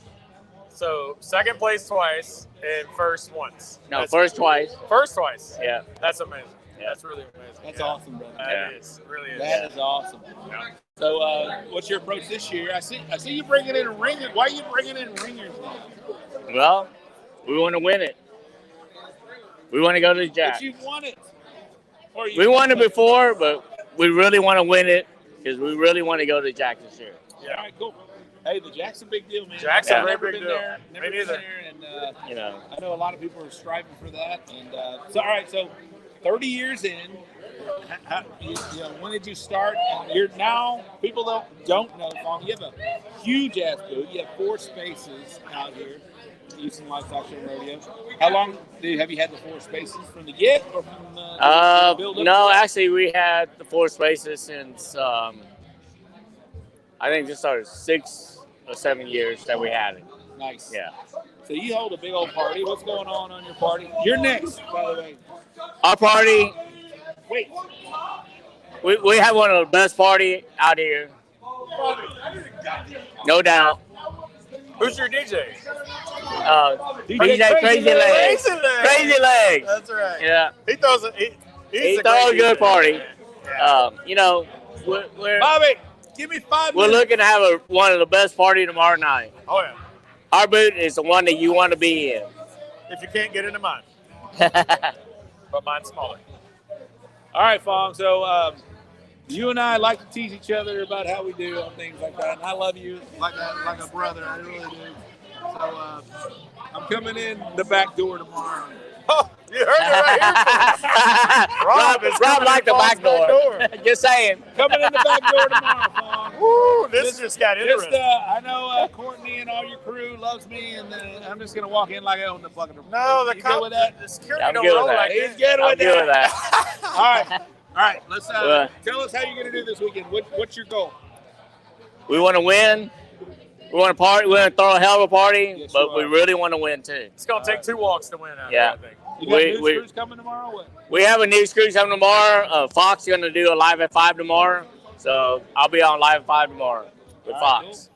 So second place twice and first once. No, first twice. First twice. Yeah. That's amazing. Yeah. That's really amazing. That's awesome, brother. That is. It really is. That is awesome. Yeah. So, what's your approach this year? I see you bringing in ringers. Why are you bringing in ringers now? Well, we want to win it. We want to go to the Jack. But you've won it. We won it before, but we really want to win it because we really want to go to the Jack this year. Yeah. All right, cool. Hey, the Jack's a big deal, man. Jack's I've a very never big been deal. there. Never Me been neither. there, and You I know a lot of people are striving for that. And so, all right, so 30 years in, when did you start? And you're now, people don't know, Fong, you have a huge ass booth. You have 4 spaces out here at Houston Livestock Show and Rodeo. How long have you had the 4 spaces from the get or from the build up? No, actually, we had the 4 spaces since I think just started 6 or 7 years that we had it. Nice. Yeah. So you hold a big old party. What's going on your party? You're next, by the way. Our party. Wait. We have one of the best party out here. No doubt. Who's your DJ? DJ Crazy Legs. Crazy Legs. That's right. Yeah. He throws it. He throws a good party. We're Bobby, give me 5 we're minutes. looking to have one of the best party tomorrow night. Oh yeah. Our booth is the one that you want to be in. If you can't get into mine, but mine's smaller. All right, Fong. So you and I like to tease each other about how we do on things like that, and I love you like a brother. I really do. So I'm coming in the back door tomorrow. Oh, you heard it right here. Rob like the back door. Just saying. Coming in the back door tomorrow, Fong. Woo, this just got interesting. I know Courtney and all your crew loves me, and I'm just gonna walk in like I own the fucking. No, you good with that? the security I'm don't good roll with that. like He's that. good with I'm good with that. All right. Let's tell us how you're gonna do this weekend. What's your goal? We want to win. We want to party. We want to throw a hell of a party, Yes, but you we are. really want to win too. It's gonna take 2 walks to win out Yeah. there, I think. You got news crews coming tomorrow? What? We have a news crew coming tomorrow. Fox is going to do a live at 5 tomorrow, so I'll be on live at 5 tomorrow with All right, Fox.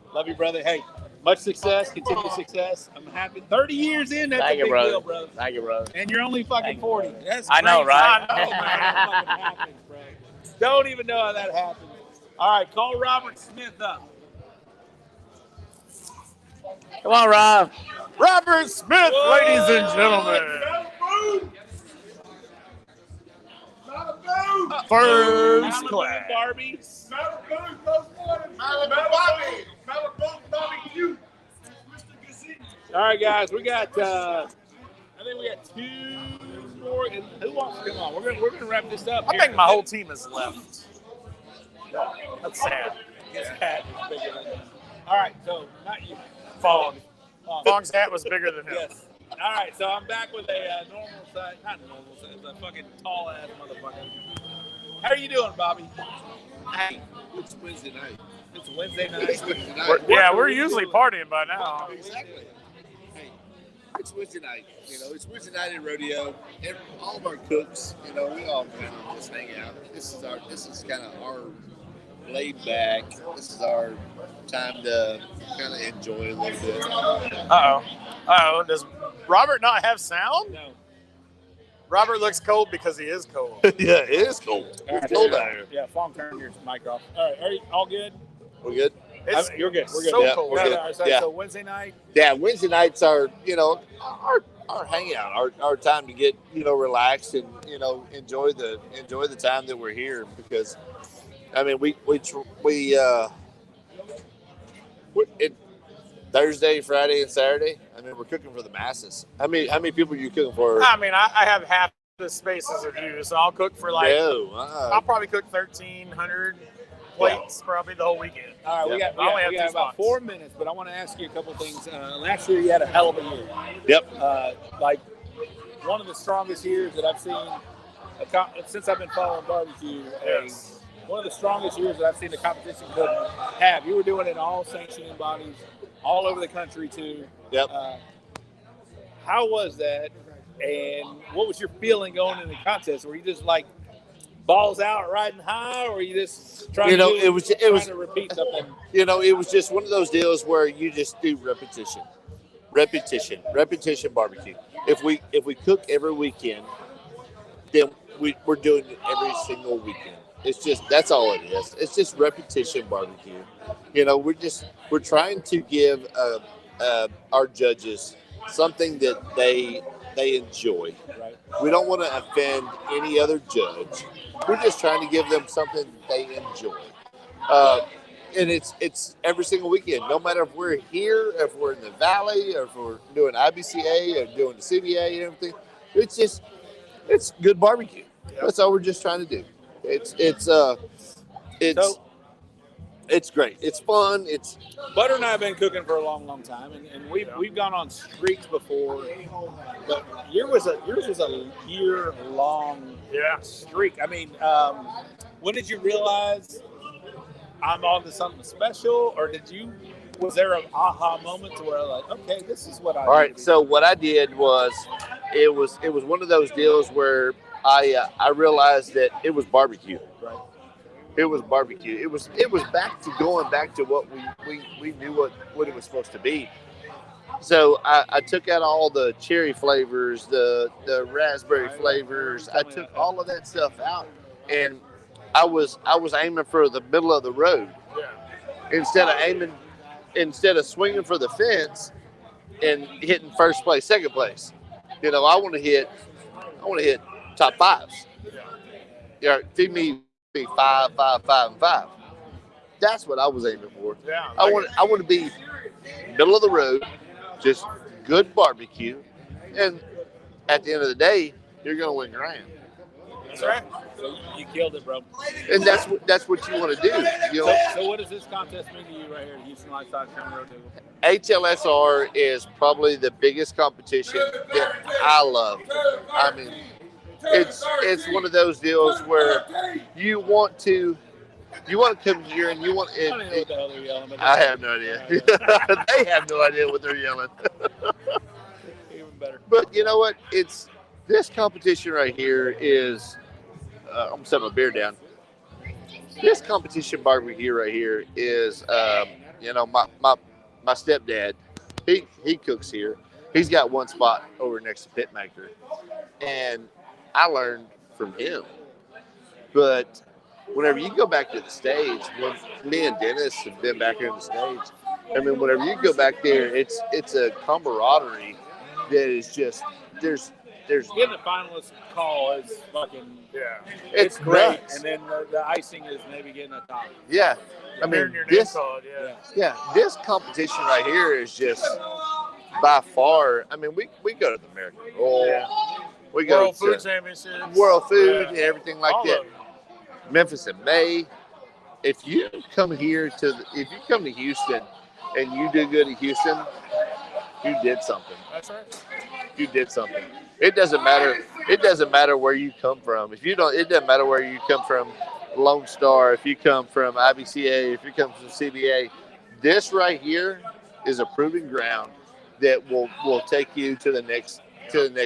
cool. Love you, brother. Hey, much success, continued success. I'm happy. 30 years in, that's Thank a you, big brother. deal, brother. Thank you, brother. And you're only fucking 40. That's I know, crazy. right? I know, man. That fucking happens, bro. Don't even know how that happens. All right, call Robert Smith up. Come on, Rob. Robert Smith, ladies and gentlemen. First Malibu class. Barbie. All right, guys, we got. I think we got 2 more. And who wants to come on? We're gonna wrap this up. I think my whole team is left. That's sad. His hat is bigger than him. All right, so not you. Fong. Fong's hat was bigger than him. Yes. All right, so I'm back with a normal size, not normal size, a fucking tall ass motherfucker. How are you doing, Bobby? Hey, it's Wednesday night. It's Wednesday night. It's Wednesday night. We're usually partying by now. Exactly. Hey, it's Wednesday night. It's Wednesday night at rodeo. All of our cooks, we all kind of just hang out. This is kind of our laid back. This is our time to kind of enjoy a little bit. Uh-oh. Does Robert not have sound? No. Robert looks cold because he is cold. Yeah, it is cold. It's cold out here. Yeah, Fong, turn your mic off. All right, are you all good? We good? You're good. We're good. So Yeah, cold. we're good. All right, so, Yeah. so Wednesday night. Yeah, Wednesday nights are, our hangout, our time to get, relaxed and, enjoy the time that we're here because, I mean, Thursday, Friday, and Saturday. I mean, we're cooking for the masses. How many people are you cooking for? I mean, I have half the spaces of you, so I'll cook for No, I'll probably cook 1,300 plates probably the whole weekend. All right, we got, I only have we two got about spots. 4 minutes, but I want to ask you a couple things. Last year you had a hell of a year. Yep. Like one of the strongest years that I've seen since I've been following barbecue. Yes. One of the strongest years that I've seen the competition could have. You were doing it in all sanctioning bodies all over the country too. Yep. How was that? And what was your feeling going into the contest? Were you just like balls out, riding high, or were you just trying to repeat something? It was just one of those deals where you just do repetition barbecue. If we cook every weekend, then we're doing it every single weekend. It's just, that's all it is. It's just repetition barbecue. We're trying to give our judges something that they enjoy. Right. We don't want to offend any other judge. We're just trying to give them something they enjoy. And it's every single weekend, no matter if we're here, if we're in the valley, or if we're doing IBCA or doing the CBA and everything. It's good barbecue. Yep. That's all we're just trying to do. It's great. It's fun. Butter and I have been cooking for a long, long time, and we've gone on streaks before. But yours was a year-long streak. I mean, when did you realize I'm on to something special, or was there an aha moment to where like, okay, this is what I. All right. So what I did was, it was one of those deals where I realized that it was barbecue. Right. It was barbecue. It was going back to what we knew what it was supposed to be. So I took out all the cherry flavors, the raspberry flavors. I took all of that stuff out, and I was aiming for the middle of the road. Yeah. Instead of swinging for the fence and hitting first place, second place. I want to hit top fives. Yeah. Feed me 5, 5, 5, and 5. That's what I was aiming for. Yeah. I want to be middle of the road, just good barbecue, and at the end of the day, you're going to win grand. That's right. So you killed it, bro. And that's what you want to do. So what does this contest mean to you right here, the Houston Lifestyle Camera Road Table? HLSR is probably the biggest competition that I love. I mean, it's one of those deals where you want to come here and you want. I don't know what the hell they're yelling. But I have no idea. They have no idea what they're yelling. Even better. But you know what? This competition right here is. I'm setting my beer down. This competition barbecue right here is, my stepdad. He cooks here. He's got one spot over next to Pitmaker, and I learned from him. But whenever you go back to the stage, when me and Dennis have been back here on the stage, I mean, whenever you go back there, it's a camaraderie that is just there's getting the finalist call is fucking it's great, nuts. and then the icing is maybe getting a top. Yeah, I mean this competition right here is just by far. I mean, we go to the American Bowl, we go World to Food Championships, World Food, and everything like all that. of them. Memphis in May. If you come here if you come to Houston and you do good at Houston, you did something. That's right. You did something. It doesn't matter. It doesn't matter where you come from. It doesn't matter where you come from. Lone Star. If you come from IBCA. If you come from CBA. This right here is a proving ground that will take you to the next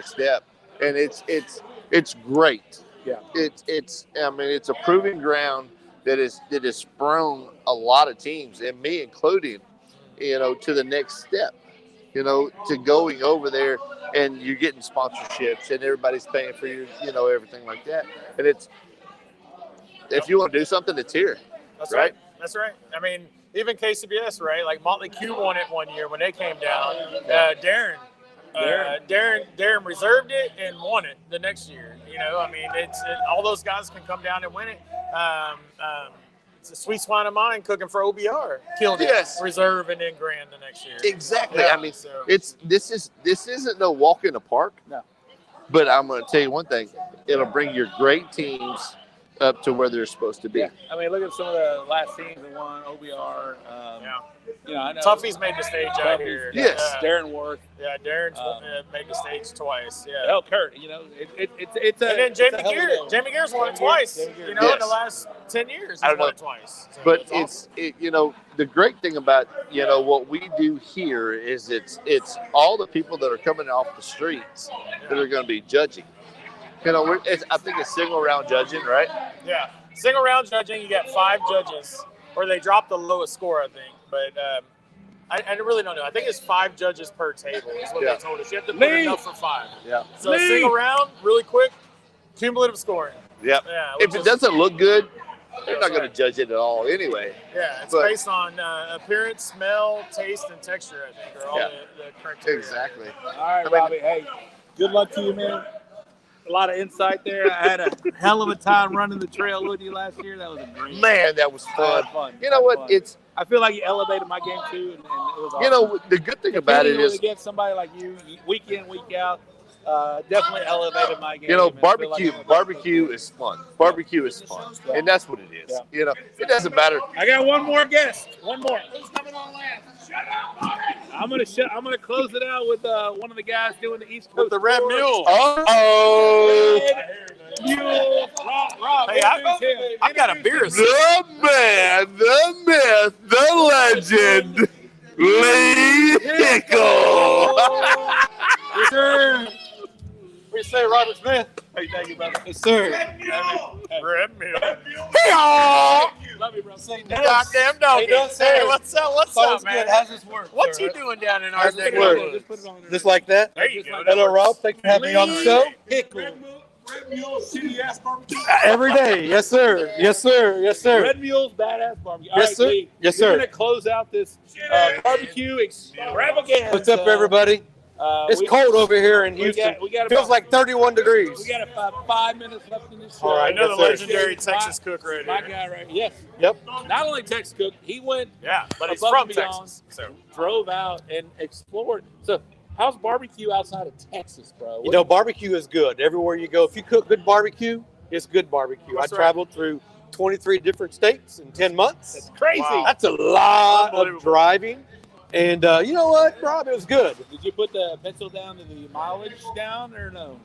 step. And it's great. Yeah. It's a proving ground that has sprung a lot of teams, and me including, to the next step. To going over there, and you're getting sponsorships, and everybody's paying for your, everything like that. And if you want to do something, it's here. That's right. That's right. I mean, even KCBS, right? Like Motley Q won it one year when they came down. Darren reserved it and won it the next year. I mean, all those guys can come down and win it. It's a sweet swine of mine cooking for OBR. Killed it. Yes. Reserve and then grand the next year. Exactly. Yeah, I mean, this isn't no walk in the park. No. But I'm going to tell you one thing. It'll bring your great teams up to where they're supposed to be. Yeah. I mean, look at some of the last teams that won OBR. You know, I know Tuffy's made the stage out here. Yes. Darren Worth. Yeah, Darren's made the stage twice. Yeah. Hell, Kurt. You know, it's a. And then it's a Jamie hell of a Gear. game. Jamie Gear's won it twice. You know, in the last 10 years, I he's don't won know. it twice. So But awesome. you know, the great thing about, you know, what we do here is it's all the people that are coming off the streets that are going to be judging. You know, I think it's single round judging, right? Yeah. Single round judging, you got 5 judges, or they drop the lowest score, I think. But I really don't know. I think it's 5 judges per table is what they told us. You have to put enough for 5. Yeah. So a single round, really quick, cumulative scoring. Yep. Yeah. If it doesn't look good, they're not going to judge it at all anyway. Yeah, it's But- based on appearance, smell, taste, and texture, I think, are all the criteria. Exactly. All right, Robbie. Hey, good luck to you, man. A lot of insight there. I had a hell of a time running the trail with you last year. That was a great. Man, that was fun. You know what? Fun. I feel like you elevated my game too, and it was awesome. You know, the good thing about it is, against somebody like you, week in, week out, definitely elevated my game. you know, and I feel like barbecue is fun. Barbecue is fun, and that's what it is. Yeah. You know, it doesn't matter. I got one more guest. One more. Who's coming on last? I'm gonna close it out with one of the guys doing the East Coast. With the Red Mule. Uh-oh. Red Mule. Rob, Hey, I've got a beer. The man, the myth, the legend, Lee Hickle. Yes, sir. What do you say, Robert Smith? Hey, thank you, brother. Yes, sir. Red Mule. Love you, bro. Say Goddamn dog. Hey, what's up? What's up, man? How's this work? What sir? you doing down in our How's this neck of work? the woods? Just put it on there. Just like that? There you go. Hello, Rob. Thanks for having me on the show. Red Mule, shitty ass barbecue. Every day. Yes, sir. Yes, sir. Yes, sir. Red Mule's badass barbecue. Yes, sir. Lee, Yes, we're sir. gonna close out this barbecue extravaganza. What's up, everybody? It's cold over here in Houston. We got Feels about- like 31 degrees. We got about 5 minutes left in this show. All right, Another yes, sir. legendary Texas cook right My here. guy right here. Yes. Yep. Not only Texas cook, he went Yeah, but he's above from and beyond, Texas. So drove out and explored. So how's barbecue outside of Texas, bro? You know, barbecue is good everywhere you go. If you cook good barbecue, it's good barbecue. That's I right. traveled through 23 different states in 10 months. That's crazy. Wow. That's a lot Unbelievable. of driving. And you know what, Rob? It was good. Did you put the pencil down to the mileage down or no?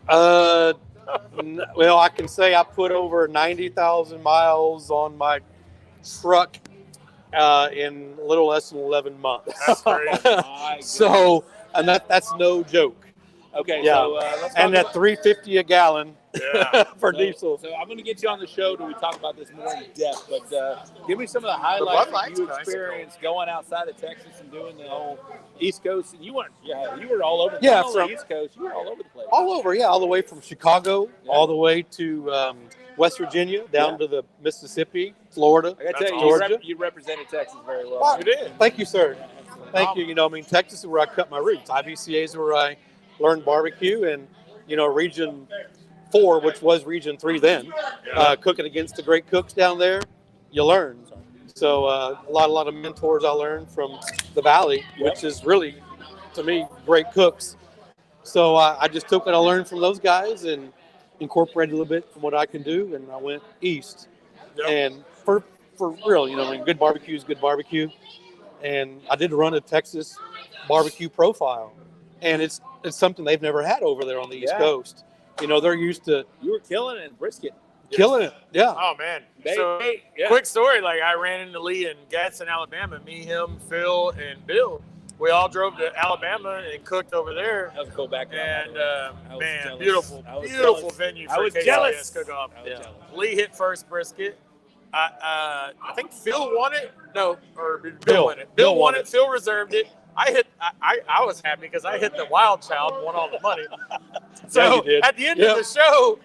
Well, I can say I put over 90,000 miles on my truck in a little less than 11 months. that's crazy. My So, and that's no joke. Okay, Yeah. so let's talk And at about, $3.50 a gallon Yeah. for so, diesel. So I'm going to get you on the show to talk about this more in depth, but give me some of the highlights that you experienced going outside of Texas and doing the whole East Coast. And you were all over. Yeah, not only from- East Coast, you were all over the place. All over, yeah, all the way from Chicago, all the way to West Virginia, down to the Mississippi, Florida, I got to That's tell Georgia. you, you represented Texas very well. Wow. You did. Thank you, sir. Thank you. You know, I mean, Texas is where I cut my roots. IBCA is where I learned barbecue, and you know, Region 4, which was Region 3 then, cooking against the great cooks down there, you learn. So a lot of mentors I learned from the Valley, which is really, to me, great cooks. So I just took what I learned from those guys and incorporated a little bit from what I can do, and I went east. Yep. And for real, you know, I mean, good barbecue is good barbecue. And I did run a Texas barbecue profile, and it's something they've never had over there on the East Yeah. Coast. You know, they're used to You were killing it in brisket. killing it. Yeah. Oh man! They- yeah. Quick story. Like I ran into Lee in Gadsden, Alabama. Me, him, Phil, and Bill. We all drove to Alabama and cooked over there. That was a cool background. And was man, jealous. beautiful, I was beautiful jealous. venue I for was KCS jealous. cook-off. I was jealous. Lee hit first brisket. I think Phil won it. No, or Bill Bill. won it. Bill Bill won won it. it. Phil reserved it. I was happy because I hit the wild child and won all the money. So Yeah, you did. at the end Yep. of the show,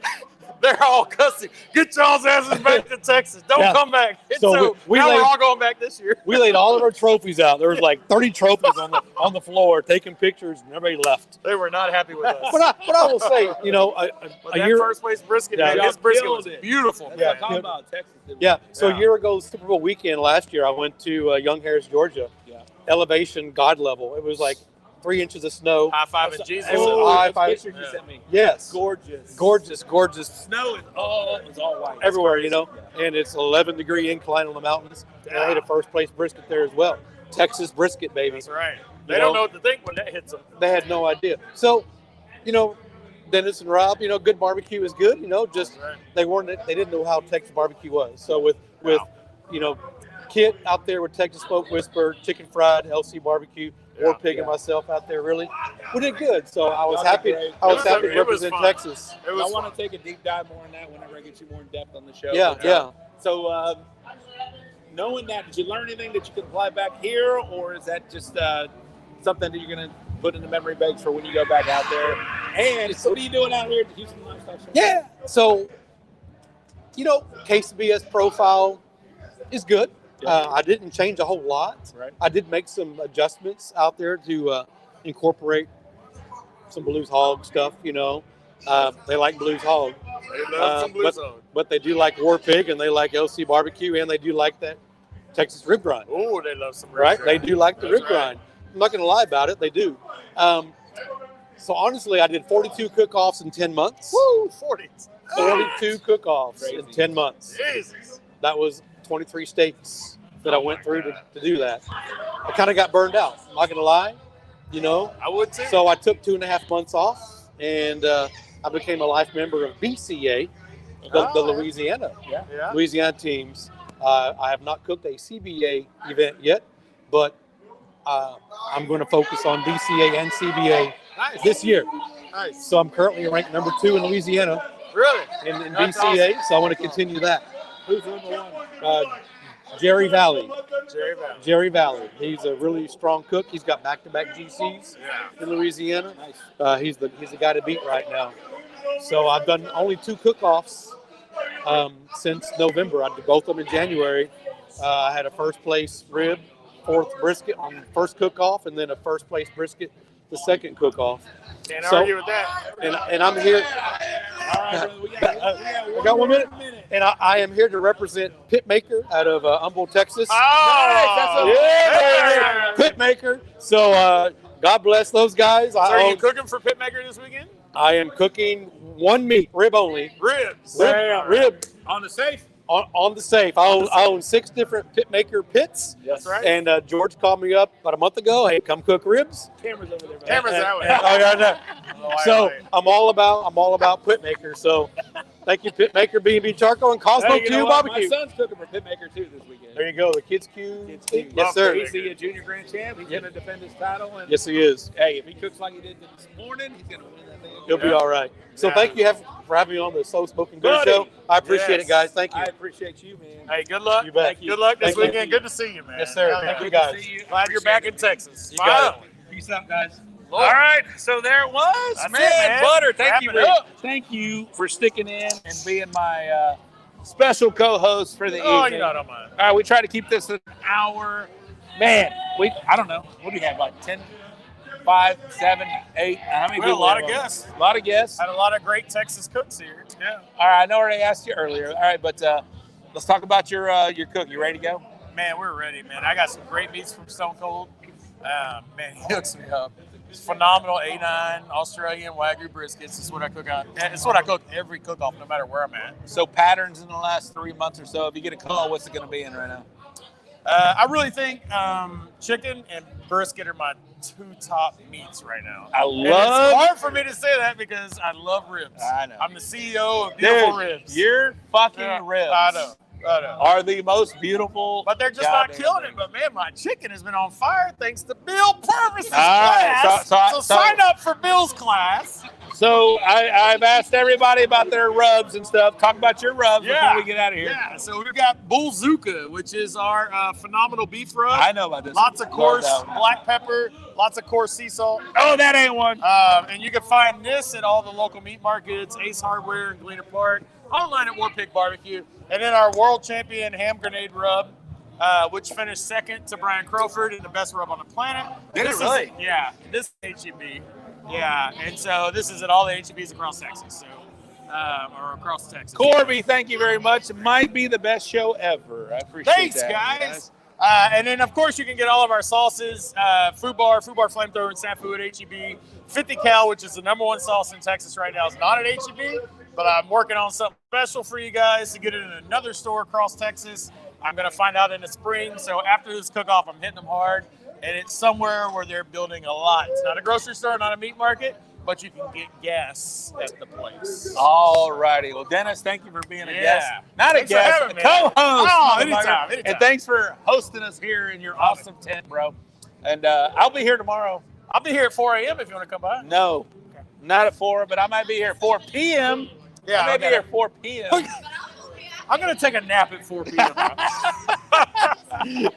they're all cussing. Get y'all's asses back to Texas. Don't Yeah. come back. And So so we now laid- we're all going back this year. We laid all of our trophies out. There was like 30 trophies on the floor, taking pictures, and everybody left. They were not happy with us. But I will say, you know, But a that year. first place brisket, Yeah. man, his brisket Y'all was killed it. beautiful. That's Yeah. what I'm talking about. Texas. Yeah. So Yeah. a year ago, Super Bowl weekend last year, I went to Young Harris, Georgia. Yeah. Elevation, God level. It was like 3 inches of snow. High five and Jesus. High five. Pictures you sent me. Yes. Gorgeous. Gorgeous. Snow is all white. Everywhere, you know. And it's 11-degree incline on the mountains. And I ate a first place brisket there as well. Texas brisket, baby. That's right. They don't know what to think when that hits them. They had no idea. So, you know, Dennis and Rob, you know, good barbecue is good. You know, just they didn't know how Texas barbecue was. So with you know, Kit out there with Texas Smoke Whisper, Chicken Fried, LC Barbecue, Warpig and myself out there, really, we did good. So I was happy. I was happy to represent Texas. I want to take a deep dive more on that whenever I get you more in depth on the show. Yeah. So, knowing that, did you learn anything that you can apply back here, or is that just something that you're going to put in the memory banks for when you go back out there? And what are you doing out here at the Houston Lifestyle Show? Yeah. So, you know, KCBS profile is good. I didn't change a whole lot. Right. I did make some adjustments out there to incorporate some Blues Hog stuff, you know. They like Blues Hog. They love some Blues Hog. But they do like Warpig, and they like LC Barbecue, and they do like that Texas rib grind. Oh, they love some rib Right? grind. They do like the rib grind. I'm not going to lie about it. They do. So, honestly, I did 42 cook-offs in 10 months. Woo, 40. 42 cook-offs in 10 months. Jesus. That was 23 states that I went through to do that. I kind of got burned out. I'm not going to lie, you know. I would too. So I took 2.5 months off, and I became a life member of BCA, the Louisiana teams. I have not cooked a CBA event yet, but I'm going to focus on BCA and CBA this year. Nice. So I'm currently ranked number 2 in Louisiana. Really? In BCA, so I want to continue that. Who's number 1? Jerry Valley. Jerry Valley. He's a really strong cook. He's got back-to-back GCs in Louisiana. He's the guy to beat right now. So I've done only 2 cook-offs since November. I did both of them in January. I had a first-place rib, 4th brisket on the first cook-off, and then a first-place brisket the second cook-off. Can't argue with that. And I'm here. I got 1 minute. And I am here to represent Pitmaker out of Humboldt, Texas. Oh! Pitmaker. So God bless those guys. So are you cooking for Pitmaker this weekend? I am cooking one meat, rib only. Ribs. Rib. On the safe? On the safe. I own 6 different Pitmaker pits. That's right. And George called me up about a month ago. Hey, come cook ribs. Camera's over there. Cameras that way. So I'm all about Pitmaker. So thank you, Pitmaker, B&B Charcoal, and Cosmo Q Barbecue. My son's cooking for Pitmaker too this weekend. There you go, the Kids Q. Yes, Yes, sir. He's a junior grand champ. He's going to defend his title. And Yes, he is. hey, if he cooks like he did this morning, he's going to win that thing. He'll be all right. So thank you for having me on the So Smoking Good Buddy. Show. I appreciate it, guys. Thank you. I appreciate you, man. Hey, good luck. You bet. Thank you. Good luck this Thank you. weekend. Good to see you, man. Yes, sir. Yeah, Thank you, Good guys. to see you. Glad you're back in Texas. You got it. Peace out, guys. Lord. All right, so there it was, That's man. it, man. Butter, thank Wrap you, it up. thank you for sticking in and being my special co-host for the Oh, evening. you know, I don't mind. All right, we try to keep this an hour. Man, I don't know. What do you have, like 10, 5, 7, 8? How many We had a people lot have of on? guests. A lot of guests. Had a lot of great Texas cooks here. Yeah. All right, I know I already asked you earlier. All right, but let's talk about your cook. You ready to go? Man, we're ready, man. I got some great meats from Stone Cold. Man, he hooks me up. It's phenomenal A9 Australian Wagyu briskets. This is what I cook out. It's what I cook every cook-off, no matter where I'm at. So patterns in the last 3 months or so. If you get a call, what's it going to be in right now? I really think chicken and brisket are my 2 top meats right now. And it's hard for me to say that because I love ribs. I know. I'm the CEO of Beautiful Ribs. Your fucking Yeah, ribs I know. are the most beautiful. But they're just not goddamn killing thing. it. But man, my chicken has been on fire thanks to Bill Purvis's All right, class. so Sign up for Bill's class. So I've asked everybody about their rubs and stuff. Talk about your rubs before we get out of here. Yeah, so we've got Bullzuka, which is our phenomenal beef rub. I know about this. Lots of coarse Love that one. black pepper, lots of coarse sea salt. Oh, that ain't one. And you can find this at all the local meat markets, Ace Hardware in Galena Park, online at Warpig BBQ. And then our world champion ham grenade rub, which finished second to Brian Crowford and the best rub on the planet. Did it This really? is- yeah, this is HEB. Yeah, and so this is at all the HEBs across Texas, so or across Texas. Corby, thank you very much. It might be the best show ever. I appreciate Thanks, that. guys. And then, of course, you can get all of our sauces, Food Bar Flamethrower, and Safu at HEB. 50 cal, which is the #1 sauce in Texas right now, is not at HEB, but I'm working on something special for you guys to get it in another store across Texas. I'm going to find out in the spring. So after this cook-off, I'm hitting them hard, and it's somewhere where they're building a lot. It's not a grocery store, not a meat market, but you can get gas at the place. All righty. Well, Dennis, thank you for being a guest. Not Thanks a for guest, having a me. co-host. Oh, motherfucker. anytime. And thanks for hosting us here in your awesome tent, bro. And I'll be here tomorrow. I'll be here at 4 a.m. if you want to come by. No, not at 4, but I might be here at 4 p.m. Yeah, I might be here at 4 p.m. I'm going to take a nap at 4 p.m.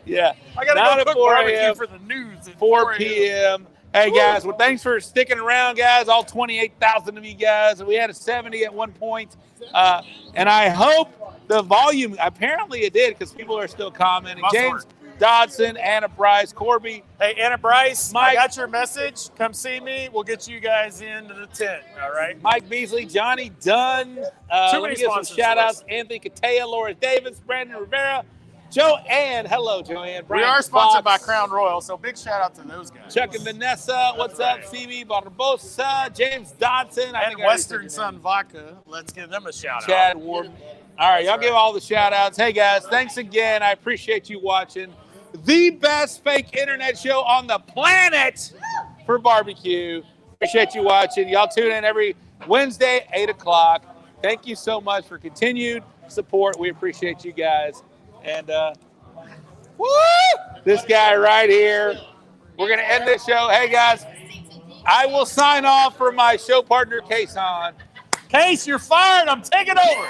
Yeah. I got Not to at go cook 4 barbecue a.m., for the news at 4 p.m. Hey, guys, well, thanks for sticking around, guys, all 28,000 of you guys. And we had a 70 at one point. And I hope the volume, apparently it did because people are still commenting. James Dodson, Anna Bryce, Corby. Hey, Anna Bryce, Mike. I got your message. Come see me. We'll get you guys into the tent, all right? Mike Beasley, Johnny Dunn. Too Let many me give some sponsors shout to outs. Anthony Cataya, Laura Davis, Brandon Rivera, Joanne. Hello, Joanne. Brian We are sponsored by Fox, Crown Royal, so big shout out to those guys. Chuck and Vanessa. What's up? Phoebe Barbosa, James Dodson. I And think I already Western said your Sun Vodka. Let's give them a shout name. Chad out. Ward. All right, y'all give all the shout outs. Hey, guys, thanks again. I appreciate you watching the best fake internet show on the planet for barbecue. Appreciate you watching. Y'all tune in every Wednesday, 8 o'clock. Thank you so much for continued support. We appreciate you guys. And this guy right here. We're going to end this show. Hey, guys, I will sign off for my show partner, Kason. Case, you're fired. I'm taking over.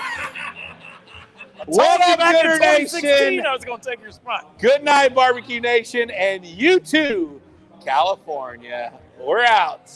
What up, back in Gooder 2016 Nation? I was going to take your spot. Good night, Barbecue Nation, and you too, California. We're out.